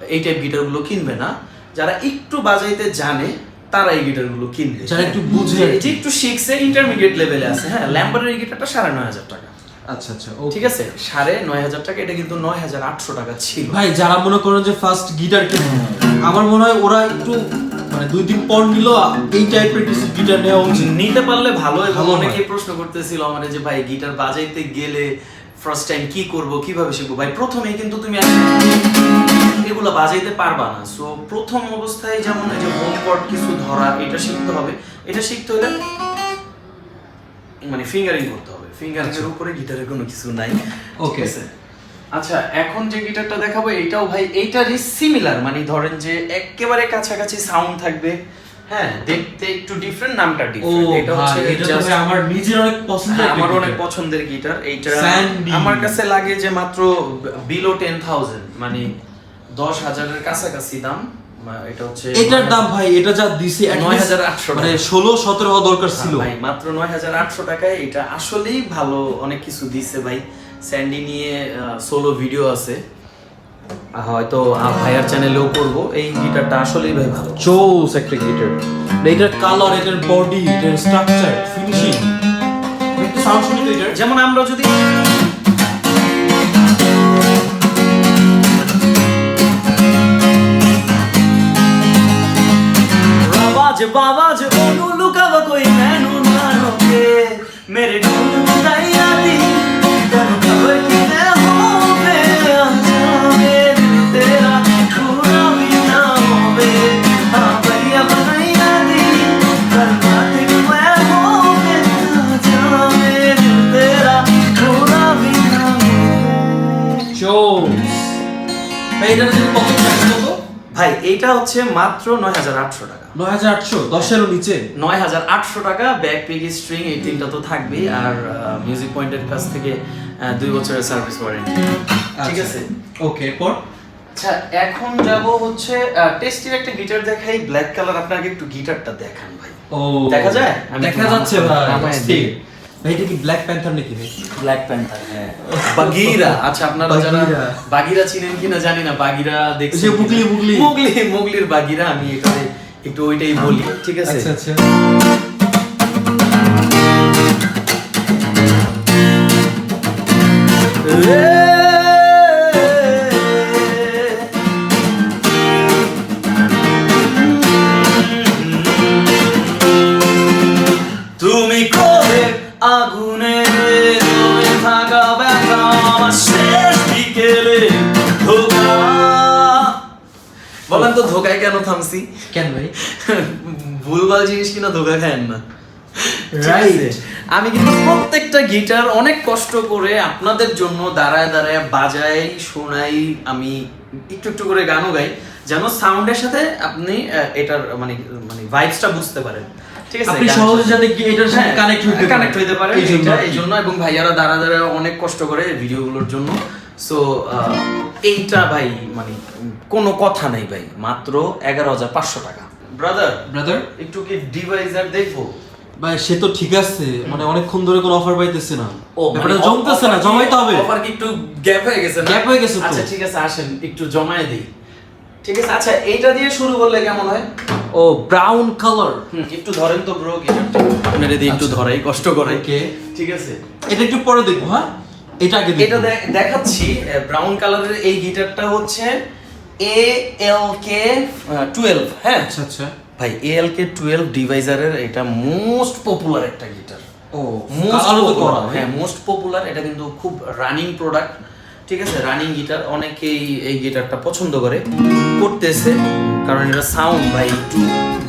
এই টাইপ গিটারগুলো কিনবে না। যারা একটু বাজাইতে জানে তারা এই গিটারগুলো কিনবে, যারা একটু বুঝে যে- যে একটু শিখছে, ইন্টারমিডিয়েট লেভেলে আছে। হ্যাঁ, ল্যাম্বারের এই গিটারটা 9,500 টাকা। আচ্ছা আচ্ছা ঠিক আছে, 9,500 টাকা, এটা কিন্তু 9,800 টাকা ছিল। ভাই যারা মনে করেন যে ফার্স্ট গিটার কিনবে, আমার মনে হয় ওরা একটু মানে 2 দিন পর নিলো এই টাইপের কিছু গিটার নেওয়া উচিত। নিতে পারলে ভালো। এবং ভালো হয়। অনেকেই প্রশ্ন করতেছিল আমারে যে ভাই গিটার বাজাইতে গেলে ফার্স্ট টাইম কি করব, কিভাবে শিখবো। ভাই প্রথমেই কিন্তু তুমি এগুলো বাজাইতে পারবা না। সো প্রথম অবস্থায় যেমন এই যে হোম কর্ড কিছু ধরা, এটা শিখতে হবে। এটা শিখতে হলে মানে ফিঙ্গারিং করতে হবে। ফিঙ্গারিং এর উপরে গিটারের কোনো কিছু নাই। Okay. ঠিক আছে? আচ্ছা, এখন যে গিটারটা দেখাবো এটাও ভাই এইটারই সিমিলার, মানে ধরেন যে একেবারে কাছাকাছি সাউন্ড থাকবে। হ্যাঁ, দেখতে একটু ডিফারেন্ট, নামটা ও ডিফারেন্ট। এটা হচ্ছে ভাই, এটা তো just- ভাই আমার নিজের অনেক পছন্দের হ্যাঁ, একটা আমার guitar। অনেক পছন্দের গিটার এইটা। Sandy। আমার কাছে লাগে যে মাত্র বিলো 10,000 মানে 10,000 এর কাছাকাছি দাম। এটা হচ্ছে এটার দাম ভাই, এটা যা দিছে 9,800 মানে 16-17 হওয়া দরকার ছিল। ভাই মাত্র 9,800 টাকায় এটা আসলেই ভালো, অনেক কিছু দিছে ভাই। স্যান্ডি নিয়ে সোলো ভিডিও আছে, হয়তো ভাইয়ার চ্যানেলেও করব। এই গিটারটা আসলেই ভাই ভালো। চোস একটা গিটার। এটার কালার, এটার বডি, এটার স্ট্রাকচার, ফিনিশিং, একটু সাউন্ড শুনি তো এটার। যেমন আমরা যদি बाबाज ओनू लुकावा कोई मैनू ना रोके मेरे ढूंढ बुलाइया दी तेनू खबर कि मैं होवे जावे दिल तेरा पूरा भी ना होवे हाँ बढ़िया बनाइया दी करना ते मैं होवे जावे दिल तेरा पूरा भी ना होवे। চোস ভাই, এটার যদি কত প্রাইস কত? ভাই এইটা হচ্ছে মাত্র 9,800 টাকা। 9,800 10-এরও নিচে 9,800 টাকা, ব্যাক পিক স্ট্রিং এই তিনটা তো থাকবেই, আর মিউজিক পয়েন্টের কাছ থেকে 2 বছরের সার্ভিস ওয়ারেন্টি। ঠিক আছে, ওকে। এরপর আচ্ছা এখন যাব হচ্ছে টেস্টির একটা গিটার দেখাই, ব্ল্যাক কালার। আপনাকে একটু গিটারটা দেখান ভাই। ও দেখা যায়? দেখা যাচ্ছে ভাই। ভাই এটা কি ব্ল্যাক প্যান্থার নাকি ভাই? ব্ল্যাক প্যান্থার, হ্যাঁ। বাগিরা, আচ্ছা আপনারা যারা বাগিরা। বাগিরা চিনেন কিনা জানি না, বাগিরা দেখছেন যে কিনা? মুগলি। মুগলির বাগিরা, আমি এখানে একটু ওইটাই বলি, ঠিক আছে? আচ্ছা আচ্ছা। তুমি কবে আগুনে জমে থাকা ব্যথা আমার শেষ বিকেলে ধোকা। বলেন তো ধোকায় কেন থামছি? কেন ভাই? ভুলভাল জিনিস কিনা ধোকা খায়েন না। Right. আমি কিন্তু প্রত্যেকটা গিটার অনেক কষ্ট করে আপনাদের জন্য দাঁড়ায় দাঁড়ায় বাজাই, শোনাই, আমি একটু একটু করে গানও গাই, যেন সাউন্ডের সাথে আপনি এটার মানে ভাইবসটা বুঝতে পারেন। ঠিক আছে, আপনি সহজে যাতে এটার সাথে কানেক্ট হইতে পারে এই জন্য, এবং ভাইয়ারা দাঁড়া দাঁড়া অনেক কষ্ট করে ভিডিওগুলোর জন্য। সো এইটা ভাই মানে কোনো কথা নাই ভাই, মাত্র 11,500 টাকা। ব্রাদার একটু কি ডিভাইজার দেখবো? ভাই সে তো ঠিক আছে, মানে অনেকক্ষণ ধরে কোনো অফার পাইতেছে না। মানে ব্যাপারটা জমতেছে না, জমাইতে হবে। অফার কি একটু গ্যাপ হয়ে গেছে না? গ্যাপ হয়ে গেছে তো। আচ্ছা ঠিক আছে, আসেন একটু জমায়ে দেই। ঠিক আছে, আচ্ছা এইটা দিয়ে শুরু করলে কেমন হয়? ও ব্রাউন কালার। একটু ধরেন তো ব্রো গিটারটা, আপনার এদিকে একটু ধরাই কষ্ট করে। ওকে ঠিক আছে, এটা একটু পরে দেখবো। হ্যাঁ এটা আগে এটা দেখাচ্ছি। ব্রাউন কালারের এই গিটারটা হচ্ছে ALK 12। হ্যাঁ আচ্ছা আচ্ছা ভাই, ALK 12 ডিভাইজারের এটা মোস্ট পপুলার একটা গিটার। ও মোস্ট আলো তো করা পপুলার, হ্যাঁ মোস্ট পপুলার। এটা কিন্তু খুব রানিং প্রোডাক্ট। ঠিক আছে, রানিং গিটার, অনেকেই এই গিটারটা পছন্দ করতেছে, কারণ এটা সাউন্ড ভাই একটু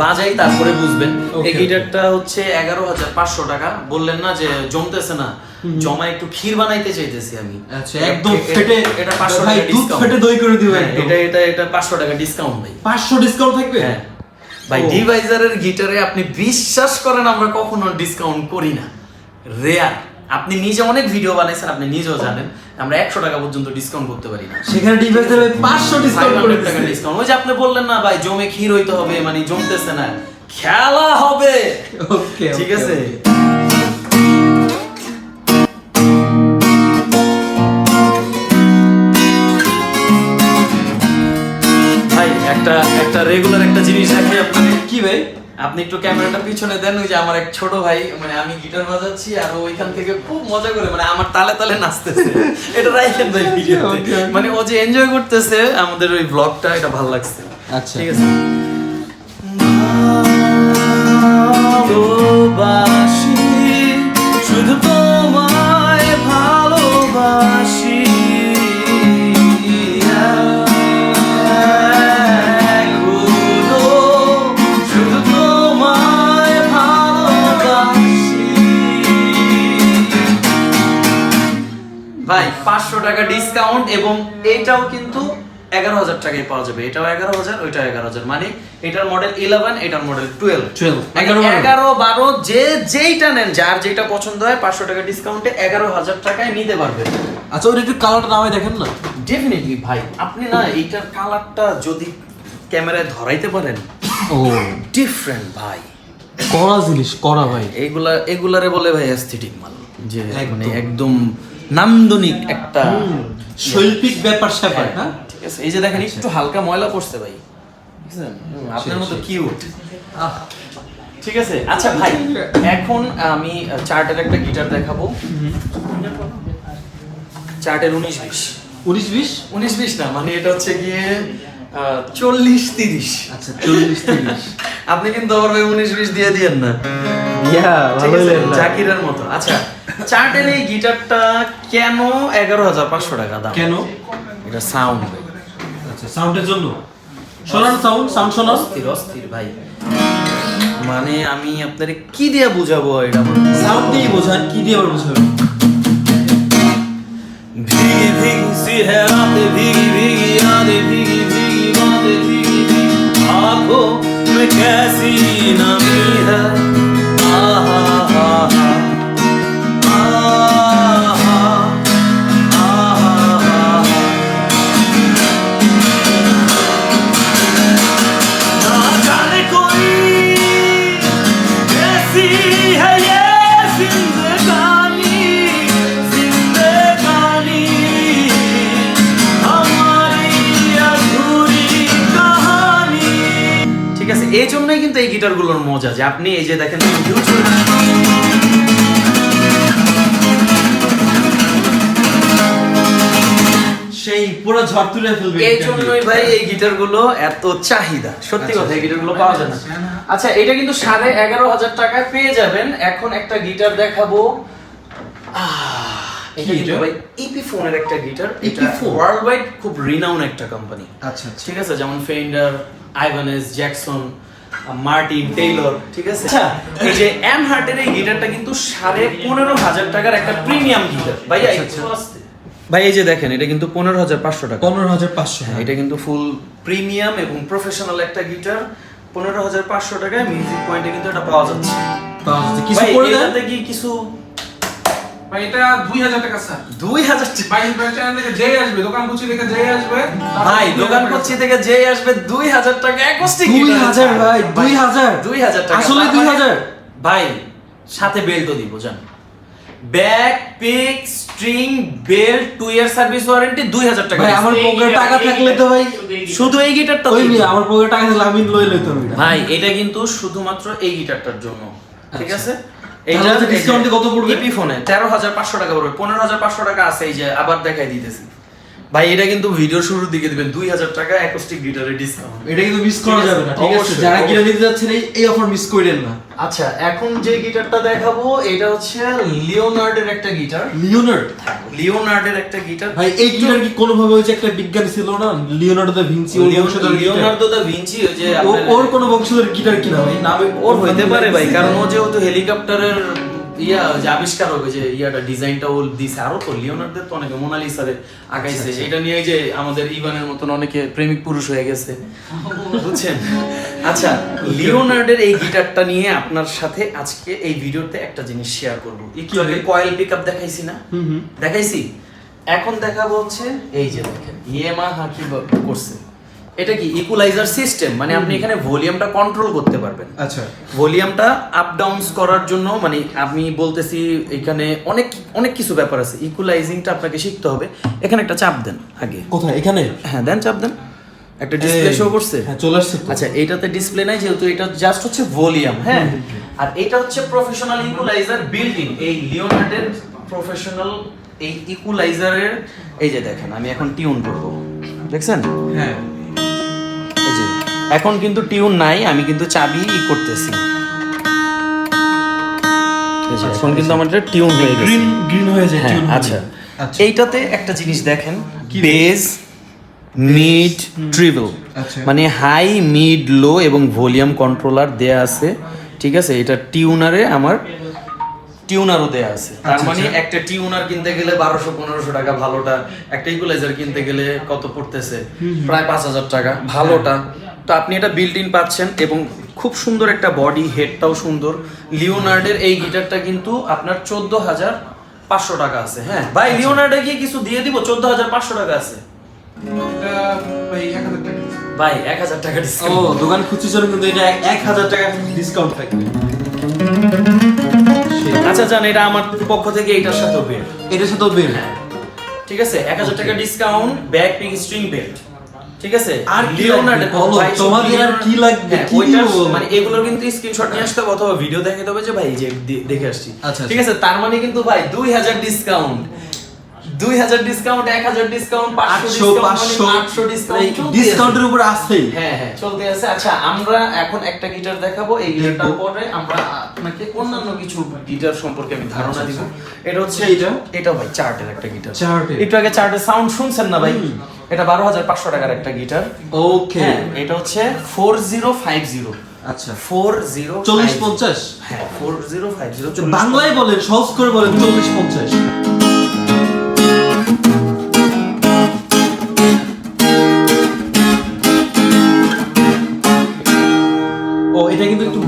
বাজাই তারপরে বুঝবেন। এই গিটারটা হচ্ছে 11,500 টাকা। বললেন না যে জমতেছে না, জমা একটু ক্ষীর বানাইতে চাইতেছি আমি। আচ্ছা একদম ফেটে এটা 500 ভাই টাকা দুধ ডিসকাউন্ট, ফেটে দই করে দিও একদম। এটা 500 টাকা ডিসকাউন্ট ভাই। 500 ডিসকাউন্ট থাকবে? হ্যাঁ ভাই, ডিভাইজারের গিটারে আপনি বিশ্বাস করেন আমরা কখনো ডিসকাউন্ট করি না, রেয়ার। আপনি নিজে অনেক ভিডিও বানাইছেন, আপনি নিজেও জানেন আমরা 100 টাকা পর্যন্ত ডিসকাউন্ট করতে পারি না। সেখানে ডিভাইজারে 500 ডিসকাউন্ট করে টাকা দিচ্ছে। ডিসকাউন্ট। ওই যে আপনি বললেন না ভাই জমে ক্ষীর হইতে হবে, মানে জমতেছে না, খেলা হবে। ওকে ঠিক আছে, ভাই একটা রেগুলার একটা জিনিস রাখি আপনাকে। কি ভাই? আপনি একটু ক্যামেরাটা পিছনে দেন। ওই যে আমার এক ছোট ভাই, মানে আমি গিটার বাজাচ্ছি আর ওইখান থেকে খুব মজা করে মানে আমার তালে তালে নাচতেছে। এটা রাইখেন ভাই ভিডিওতে, মানে ও যে এনজয় করতেছে আমাদের ওই ব্লগটা, এটা ভালো লাগছে। আচ্ছা ঠিক আছে। ভালোবাসি, শুধু তোমায় ভালোবাসি, শুধু তোমায় ভালোবাসি। ভাই 500 টাকা ডিসকাউন্ট, এবং এটাও কিন্তু 11,000 টাকায় পাওয়া যাবে। এটাও 11,000, ওইটাও 11,000, মানে এটার মডেল 11, এটার মডেল 12। 11, 12 যেইটা নেন, যার যেটা পছন্দ হয় 500 টাকা ডিসকাউন্টে 11,000 টাকায় নিতে পারবেন। আচ্ছা ওটা একটু কালারটা নামাই দেখেন না। ডেফিনেটলি ভাই, আপনি না এইটার কালারটা যদি ক্যামেরায় ধরাইতে পারেন, ও ডিফারেন্ট ভাই, কড়া জিনিস, কড়া ভাই। এগুলারে বলে ভাই অ্যাস্থেটিক মাল, যে একদম। মানে একদম নান্দনিক একটা শৈল্পিক ব্যাপার স্যাপার। হ্যাঁ ঠিক আছে। এই যে দেখেন একটু হালকা ময়লা পড়ছে ভাই, বুঝছেন? আপনার মতো কিউট। ঠিক আছে, আচ্ছা ভাই এখন আমি চার্টের একটা গিটার দেখাবো। চার্টের 19-20। 19-20 না, মানে এটা হচ্ছে গিয়ে 40-30। আচ্ছা 40-30। আপনি কিন্তু আবার ভাই 19-20 দিয়ে দিয়েন না, ঠিক আছে? জাকিরের মতো। আচ্ছা চার্টের এই গিটারটা কেন 11,500 টাকা দাম? কেন? এটা সাউন্ড। আচ্ছা সাউন্ডের জন্য। শোনান সাউন্ড শোনান। অস্থির ভাই, মানে আমি আপনারে কি দিয়ে বুঝাবো এটা? সাউন্ড দিয়ে বোঝান, কি দিয়ে আবার বোঝাবেন? भीगी भीगी सी है रातें, भीगी भीगी यादें, भीगी भीगी बातें, भीगी ना मीरा आहा आहा ঠিক আছে, এই জন্যই কিন্তু এই গিটারগুলোর মজা যে আপনি এই যে দেখেন সেই পুরো ঝড় তুলে ফেলবে। এই জন্যই ভাই এই গিটারগুলো এত চাহিদা, সত্যি কথা এই গিটারগুলো পাওয়া যায় না। আচ্ছা, এটা কিন্তু 11,500 টাকায় পেয়ে যাবেন। এখন একটা গিটার দেখাবো। এটা কিন্তু ভাই ইপিফোনের একটা গিটার। এটা ওয়ার্ল্ড ওয়াইড খুব রিনাউন একটা কোম্পানি। আচ্ছা ঠিক আছে, যেমন ফেন্ডার, আইভানেস, জ্যাকসন, মার্টিন, টেইলর। ঠিক আছে, আচ্ছা এই যে এম হার্টের এই গিটারটা কিন্তু 15,500 টাকার একটা প্রিমিয়াম গিটার। ভাই ভাই এই যে দেখেন এটা কিন্তু 15,500 টাকা। 15,500। হ্যাঁ, এটা কিন্তু ফুল প্রিমিয়াম এবং প্রফেশনাল একটা গিটার। 15,500 টাকায় মিউজিক পয়েন্টে কিন্তু এটা পাওয়া যাচ্ছে। কিছু ভাই, করে দেন এটাতে কি কিছু? ভাই এটা 2000 টাকা স্যার। 2000 টাকা? ভাই চ্যানেল থেকে যেই আসবে, দোকান কুচি থেকে যেই আসবে, ভাই দোকান করছি থেকে যে আসবে 2000 টাকা অ্যাকোস্টিক গিটার। 2000 ভাই, 2000 টাকা। আসলে 2000 ভাই সাথে বেল্টও দিব জান। Back, pick, string, belt, 2 year service warranty, 2000 টাকা। ভাই আমার পকেটে টাকা থাকলে তো ভাই শুধু এই গিটারটা ওই নি আমার পকেটে টাকা থাকলে আমি লইতাম এটা। ভাই এটা কিন্তু শুধুমাত্র এই গিটারটার জন্য। ঠিক আছে, এইটা ডিসকাউন্টে কত পড়বে? ইপিফোনে 13,500 টাকা পড়বে। 15,500 টাকা আছে, এই যে আবার দেখাই দিতেছি। ভাই এটা কিন্তু ভিডিও শুরুর দিকে দিবেন 2000 টাকা অ্যাকোস্টিক গিটারে ডিসকাউন্ট। এটা কিন্তু মিস করা যাবে না, ঠিক আছে? অবশ্যই, যারা অবশ্যই। গিটার নিতে যাচ্ছেন এই অফার মিস করেন না। আচ্ছা, এখন যে গিটারটা দেখাবো এটা হচ্ছে লিওনার্ডের একটা গিটার। লিওনার্ডের একটা গিটার। ভাই এই গিটার কি কোনোভাবে হচ্ছে একটা বিজ্ঞানী ছিল না, Leonardo da Vinci? Leonardo da Vinci, ওই যে ওর কোন বংশধর গিটার কিনা ভাই? নামে ওর হইতে পারে ভাই, কারণ ও যেহেতু হেলিকপ্টারের যে আবিষ্কারক, যে ইয়াটা ডিজাইনটা ও দিছে। আরো তো লিওনার্ডোর তো অনেকে মোনালিসারে আঁকাইছে, এটা নিয়ে যে আমাদের ইভানের মতন অনেকে প্রেমিক পুরুষ হয়ে গেছে, বুঝছেন? আচ্ছা, লিওনার্ডের এই গিটারটা নিয়ে আপনার সাথে আজকে এই ভিডিওতে একটা জিনিস শেয়ার করব। একটু আগে কয়েল পিকআপ দেখাইছি না? দেখাইছি। এখন দেখাবো হচ্ছে এই যে দেখেন ইয়ামাহা কি করছে। এটা কি ইকুয়ালাইজার সিস্টেম, মানে আপনি এখানে ভলিউমটা কন্ট্রোল করতে পারবেন। আচ্ছা, ভলিউমটা আপ ডাউনস করার জন্য, মানে আমি বলতেছি এখানে অনেক অনেক কিছু ব্যাপার আছে। ইকুয়ালাইজিংটা আপনাকে শিখতে হবে। এখানে একটা চাপ দেন আগে। কোথায়? এখানে? হ্যাঁ দেন, চাপ দেন। একটা ডিসপ্লে শো করছে? হ্যাঁ চলে আসছে তো। আচ্ছা, এইটাতে ডিসপ্লে নাই যেহেতু এটা জাস্ট হচ্ছে ভলিউম। হ্যাঁ, আর এটা হচ্ছে প্রফেশনাল ইকুয়ালাইজার বিল্ট ইন। এই লিওনার্ডের প্রফেশনাল এই ইকুয়ালাইজারের এই যে দেখেন আমি এখন টিউন করব, দেখছেন? হ্যাঁ, এই যে এখন কিন্তু টিউন নাই, আমি কিন্তু চাবি করতেছি। এই যে এখন কিন্তু আমার টিউন হয়ে গেছে, গ্রিন হয়ে যায়। হ্যাঁ। আচ্ছা, এইটাতে একটা জিনিস দেখেন, বেস, মিড, ট্রিবল, মানে হাই, মিড, লো এবং ভলিউম কন্ট্রোলার দেয়া আছে। ঠিক আছে, এটা টিউনারে আমার টিউনারও দেয়া আছে। তার মানে একটা টিউনার কিনতে গেলে 1200-1500 টাকা ভালোটা, একটা ইকুয়ালাইজার কিনতে গেলে কত পড়তেছে? প্রায় 5,000 টাকা ভালোটা। তো আপনি এটা বিল্ট ইন পাচ্ছেন এবং খুব সুন্দর একটা বডি, হেডটাও সুন্দর। লিওনার্ডের এই গিটারটা কিন্তু আপনার 14,500 টাকা আছে। হ্যাঁ ভাই, লিওনার্ডে গিয়ে কিছু দিয়ে দিব, 14,500 টাকা আছে এটা ভাই 1000 টাকা। ভাই 1,000 টাকা ও ডিসকাউন্ট। দোকান খুচি চলে কিন্তু এটা 1000 টাকা ডিসকাউন্ট থাকবে। আচ্ছা জান, এটা আমার পক্ষ থেকে এটার সাথেও বের। এটার সাথেও বের। ঠিক আছে, 1000 টাকা discount, back, pick, string, belt. ঠিক আছে, আর লিওনার্ডের বলো, তোমাদের আর কি লাগবে? কি ওইটার বলবো? মানে এগুলোর কিন্তু স্ক্রিনশট নিয়ে আসতে হবে অথবা ভিডিও দেখাতে হবে যে ভাই এই যে দেখে আসছি। আচ্ছা, ঠিক আছে, তার মানে কিন্তু ভাই 2000 ডিসকাউন্ট, 2000 ডিসকাউন্ট, 1000 ডিসকাউন্ট, 500 800 ডিসকাউন্ট, ডিসকাউন্টের উপর আছে। হ্যাঁ হ্যাঁ চলতে আছে। আচ্ছা, আমরা এখন একটা গিটার দেখাবো। এই গিটারটার পরে আমরা আপনাকে অন্যান্য কিছু গিটার সম্পর্কে আমি ধারণা দিব। এটা হচ্ছে এটা ভাই চার্টের একটা গিটার। একটু আগে চার্টের সাউন্ড শুনছেন না ভাই? এটা 12,500 টাকার একটা গিটার। ওকে, এটা হচ্ছে 4050। আচ্ছা 4050। হ্যাঁ 4050। বাংলায় বলেন, সহজ করে বলেন 4050। ও এটা কিন্তু একটু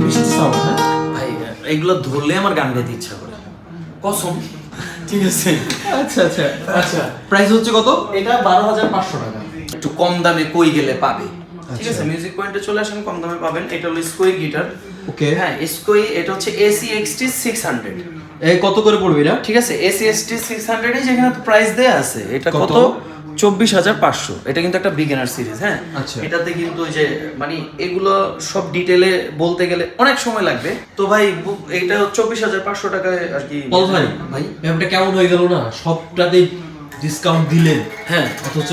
ধরলে আমার গান গাইতে ইচ্ছা করে, কসম। ঠিক আছে, আচ্ছা আচ্ছা আচ্ছা প্রাইস হচ্ছে কত? এটা 12,500 টাকা। একটু কম দামে কই গেলে পাবে, ঠিক আছে। মিউজিক পয়েন্টে চলে আসেন, কম দামে পাবেন। এটা হলো স্কোই গিটার। ওকে, হ্যাঁ স্কোই, এটা হচ্ছে ACXT 600। এই কত করে পড়বে এটা? ঠিক আছে, ACXT 600 এ যেখানে তো প্রাইস দেয়া আছে, এটা কত? কত? 24,500। এটা কিন্তু একটা বিগিনার সিরিজ। হ্যাঁ, আচ্ছা। এটাতে কিন্তু ওই যে মানে এগুলো সব ডিটেলে বলতে গেলে অনেক সময় লাগবে। তো ভাই এটা 24,500 টাকায় আর কি। বল ভাই, ভাই ব্যাপারটা কেমন হয়ে গেল না? সবটাতেই ডিসকাউন্ট দিলেন, হ্যাঁ অথচ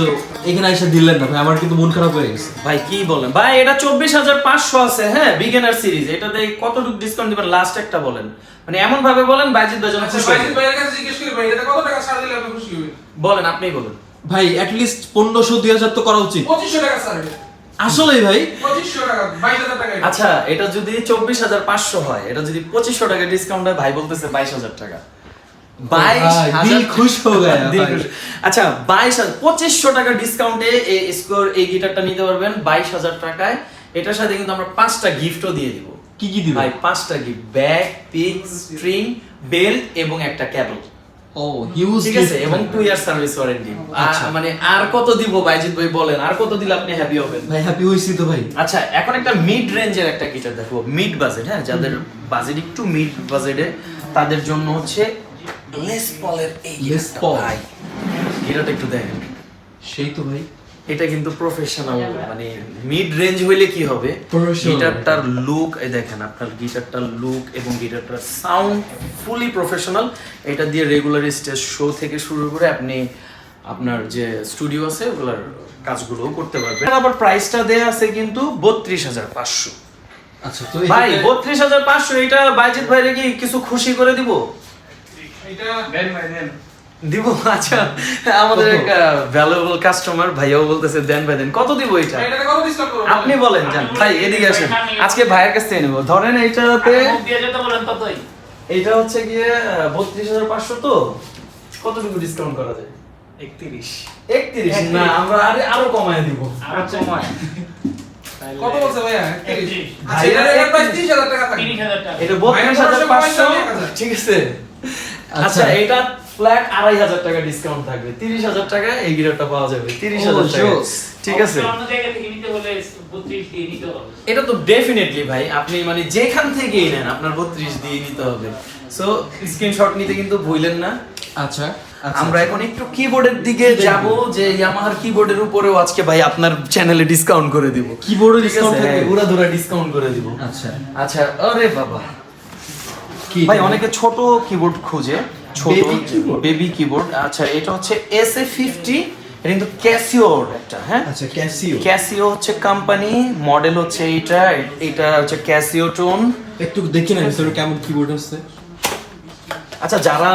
এখানে এসে দিলেন না ভাই, আমার কিন্তু মন খারাপ হয়ে গেছে। ভাই কি বলেন ভাই, এটা 24,500 আছে। হ্যাঁ, বিগিনার সিরিজ। এটাতে কতটুকু ডিসকাউন্ট দিবেন লাস্ট একটা বলেন, মানে এমন ভাবে বলেন বাইজিৎ ভাই যেন আচ্ছা খুশি হয়। বাইজিৎ ভাইয়ের কাছে জিজ্ঞেস করি ভাই, এটাতে কত টাকা ছাড় দিলে আপনি খুশি হবেন? বলেন, আপনিই বলেন। ভাই অ্যাট লিস্ট 1500-2000 তো করা উচিত। 2500 টাকা ছাড়। আসলেই ভাই 2500 টাকা, 22,000 টাকা। আচ্ছা, এটা যদি 24,500 হয়, এটা যদি 2500 টাকা ডিসকাউন্ট হয়, ভাই বলতেছে 22,000 টাকা। ভাই, দিল খুশ হয়ে গেল দিল ভাই। খুশ। আচ্ছা 2500 টাকা ডিসকাউন্টে এই স্কোর এই গিটারটা নিতে পারবেন 22,000 টাকায়। এটার সাথে কিন্তু আমরা 5টা গিফটও দিয়ে দিব। কি কি দিবেন ভাই 5টা gift, bag, pick, string, belt এবং একটা কেবল। ও হিউজ, ঠিক আছে, এবং 2 ইয়ার সার্ভিস ওয়ারেন্টি। আচ্ছা। মানে আর কত দিব বাইজিৎ ভাই বলেন, আর কত দিলে আপনি হ্যাপি হবেন? ভাই হ্যাপি হইছি তো ভাই। আচ্ছা, এখন একটা মিড রেঞ্জের একটা গিটার দেখো, মিড বাজেট। হ্যাঁ, যাদের বাজেট একটু মিড বাজেটে, তাদের জন্য হচ্ছে লেস পলের এই Les গিটারটা। Paul। ভাই গিটারটা একটু দেখেন, সেই তো ভাই, এটা কিন্তু প্রফেশনাল। মানে মিড রেঞ্জ হইলে কি হবে, Professional। গিটারটার লুক এই দেখেন, আপনার গিটারটার লুক এবং গিটারটার সাউন্ড ফুলি প্রফেশনাল। এটা দিয়ে রেগুলার স্টেজ শো থেকে শুরু করে আপনি আপনার যে স্টুডিও আছে ওগুলার কাজগুলোও করতে পারবেন। আবার প্রাইসটা দেয়া আছে কিন্তু 32,500। আচ্ছা তো ভাই এটাতে- 32,500, এটা বাইজিৎ ভাইরে কি কিছু খুশি করে দিব? এটা দেন ভাই দেন। দিব। আচ্ছা, আমাদের কত? এক ভ্যালুয়েবল কাস্টমার ভাইয়াও বলতেছে দেন ভাই দেন। কত দিব এটা? ভাই এটাতে কত ডিসকাউন্ট করব? আপনি বলেন, যান ভাই এদিকে আসেন, আজকে ভাইয়ের কাছ থেকে নেব। ধরেন এইটাতে, এইটা হচ্ছে গিয়ে 32,500। তো কতটুকু ডিসকাউন্ট করা যায়? 31 না, আমরা আরো কমায় দিব। কত বলছে ভাইয়া? 31। আচ্ছা ভাইয়া, এটার প্রাইস 30,000 টাকা থাকে। এটা ভাইয়া 32,500, 1,000 ঠিক আছে। আচ্ছা, এটা ফ্ল্যাট 2,500 টাকা ডিসকাউন্ট থাকবে। 30,000 টাকা এই গিটারটা পাওয়া যাবে। 30,000 টাকা, জোস। ঠিক আছে। এটা তো ডেফিনেটলি ভাই, আপনি মানে যেখান থেকেই নেন আপনার 32 দিয়ে নিতে হবে। সো স্ক্রিনশট নিতে কিন্তু ভুলেন না। আচ্ছা আমরা এখন একটু কিবোর্ডের দিকে যাব, যে ইয়ামাহার কিবোর্ডের উপরেও আজকে ভাই আপনার চ্যানেলে ডিসকাউন্ট করে দিব। কিবোর্ডে ঠিক ডিসকাউন্ট আছে, থাকবে? হ্যাঁ, উড়াধুরা ডিসকাউন্ট করে দিব। আচ্ছা আচ্ছা, আরে বাবা কি ভাই, অনেকে ছোট কিবোর্ড খুঁজে, ছোট Baby keyboard? Baby keyboard. আচ্ছা, এটা হচ্ছে SA50, এটা কিন্তু ক্যাসিওর একটা। হ্যাঁ, আচ্ছা ক্যাসিও, ক্যাসিও হচ্ছে কোম্পানি, মডেল হচ্ছে এইটা। এটা হচ্ছে ক্যাসিও টোন। একটু দেখি না ভিতরে কেমন কিবোর্ড আছে। আচ্ছা, যারা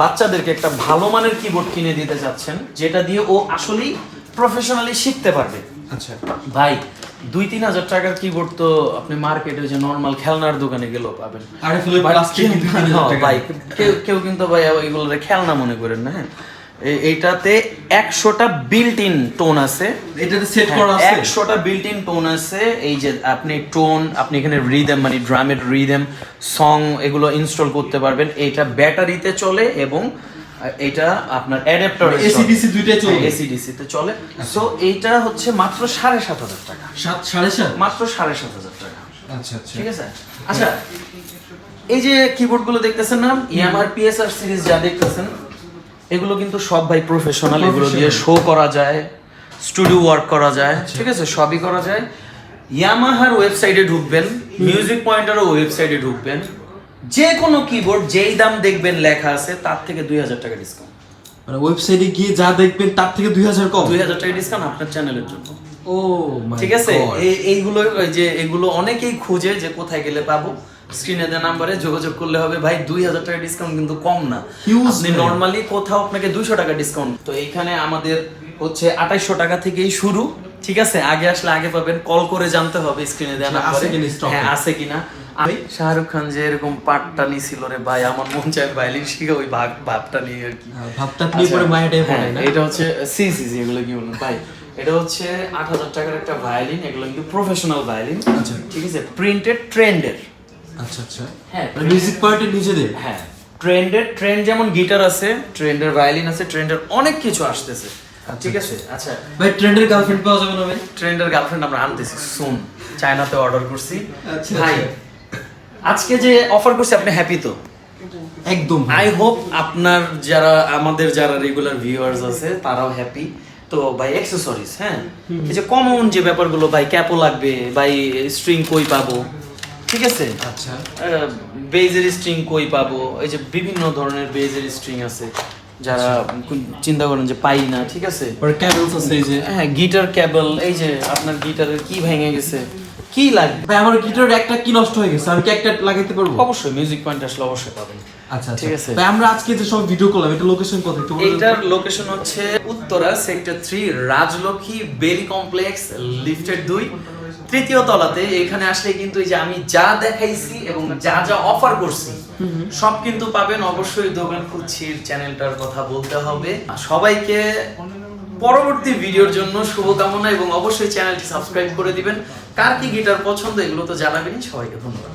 বাচ্চাদেরকে একটা ভালো মানের কিবোর্ড কিনে দিতে যাচ্ছেন, যেটা দিয়ে ও আসলেই প্রফেশনালি শিখতে পারবে, আচ্ছা ভাই 2-3 হাজার টাকার কিবোর্ড তো আপনি মার্কেটে যে নরমাল খেলনার দোকানে গেলেও পাবেন। আরে ফুলে ভাই, প্লাস্টিক ভাই কেউ কিন্তু ভাই এগুলোরে খেলনা মনে করেন না। হ্যাঁ, এইটাতে 100টা বিল্ট ইন টোন আছে। এটাতে সেট করা আছে 100টা বিল্ট ইন টোন আছে। এই যে আপনি টোন, আপনি এখানে রিদম মানে ড্রামের রিদম, সং এগুলো ইনস্টল করতে পারবেন। এটা ব্যাটারিতে চলে এবং এটা আপনার অ্যাডাপ্টার AC/DC দুইটাই চলবে? AC/DC তে চলে। সো এইটা হচ্ছে মাত্র 7,500 টাকা, 7.5 মাত্র 7,500 টাকা। আচ্ছা আচ্ছা ঠিক আছে। আচ্ছা, এই যে কিবোর্ড গুলো দেখতেছেন না, ইয়ামাহার PSR সিরিজ যা দেখতেছেন, এগুলো কিন্তু সব ভাই প্রফেশনাল। এগুলো দিয়ে শো করা যায়, স্টুডিও ওয়ার্ক করা যায়, ঠিক আছে, সবই করা যায়। ইয়ামাহার ওয়েবসাইটে ঢুকবেন, মিউজিক পয়েন্টারও ওয়েবসাইটে ঢুকবেন, যে কোনো কিবোর্ড যেই দাম দেখবেন লেখা আছে তার থেকে 2,000 টাকা ডিসকাউন্ট। মানে ওয়েবসাইটে গিয়ে যা দেখবেন তার থেকে 2000 কম? 2,000 টাকা ডিসকাউন্ট আপনার চ্যানেলের জন্য। ও মাই ঠিক আছে, গড। এইগুলো ওই যে এগুলো অনেকেই খুঁজে যে কোথায় গেলে পাবো, স্ক্রিনে দেওয়া নাম্বারে যোগাযোগ করলে হবে। ভাই 2,000 টাকা ডিসকাউন্ট কিন্তু কম না। Huge আপনি ভাই। নরমালি কোথাও আপনাকে 200 টাকা ডিসকাউন্ট। তো এইখানে আমাদের হচ্ছে 2,800 টাকা থেকেই শুরু। ঠিক আছে, আগে আসলে আগে পাবেন, কল করে জানতে হবে স্ক্রিনে দেওয়া আচ্ছা, নাম্বারে। আছে কিনা stock এ? হ্যাঁ, আছে কিনা। আমি শাহরুখ খান যে এরকম পাটটা নিছিল রে ভাই, আমার মন চায় ভায়োলিন শিখে ওই ভাবটা নিয়ে আর কি। ভাবটা নিয়ে পরে মায়াটাই পড়ে না? এটা হচ্ছে সি এগুলো কি বলুন ভাই, এটা হচ্ছে 8,000 টাকার একটা ভায়োলিন। এগুলো কিন্তু প্রফেশনাল ভায়োলিন। আচ্ছা। ঠিক আছে, প্রিন্টেড ট্রেন্ডের। আচ্ছা আচ্ছা হ্যাঁ মিউজিক পয়েন্টের নিজেদের হ্যাঁ ট্রেন্ড যেমন গিটার আছে, ট্রেন্ডের ভায়োলিন আছে, ট্রেন্ডের অনেক কিছু আসতেছে। ঠিক আছে আচ্ছা ভাই ট্রেন্ডের গার্লফ্রেন্ড পাওয়া যাবে না ভাই? ট্রেন্ডের গার্লফ্রেন্ড আমরা আনতেছি সুন, চায়নাতে অর্ডার করছি। আচ্ছা, ভাই আজকে যে অফার করছি আপনি হ্যাপি তো? একদম আই হোপ আপনার আমাদের যারা রেগুলার ভিউয়ার্স আছে তারাও হ্যাপি। তো ভাই অ্যাকসেসরিজ, হ্যাঁ এই যে কমন যে ব্যাপারগুলো, ভাই ক্যাপও লাগবে, ভাই স্ট্রিং কই পাবো, ঠিক আছে আচ্ছা বেজের স্ট্রিং কই পাবো, এই যে বিভিন্ন ধরনের বেজের স্ট্রিং আছে যারা চিন্তা করেন যে পাই না, ঠিক আছে। পরে ক্যাবেলস আছে এই যে হ্যাঁ গিটার কেবল, এই যে আপনার গিটারের কি ভেঙে গেছে, কি লাগবে ভাই আমার গিটারের একটা কি নষ্ট হয়ে গেছে, আমি কি একটা লাগাইতে পারবো? অবশ্যই মিউজিক পয়েন্ট আসলে অবশ্যই পাবেন। আচ্ছা ঠিক ঠিক আছে। আছে ভাই আমরা আজকে যে সব ভিডিও করলাম এটা লোকেশন কোথায় একটু বলে দেন? এইটার লোকেশন হচ্ছে উত্তরা সেক্টর 3 রাজলক্ষ্মী বেরি কমপ্লেক্স লিফটেড 2 তৃতীয় তলাতে। এখানে আসলে কিন্তু এই যে আমি যা দেখাইছি এবং যা যা অফার করছি সব কিন্তু পাবেন। অবশ্যই দোকান খুঁজছির চ্যানেলটার কথা বলতে হবে। সবাইকে পরবর্তী ভিডিওর জন্য শুভকামনা এবং অবশ্যই চ্যানেলটি সাবস্ক্রাইব করে দিবেন। কার কি গিটার পছন্দ এগুলো তো জানাবেনই। সবাইকে ধন্যবাদ।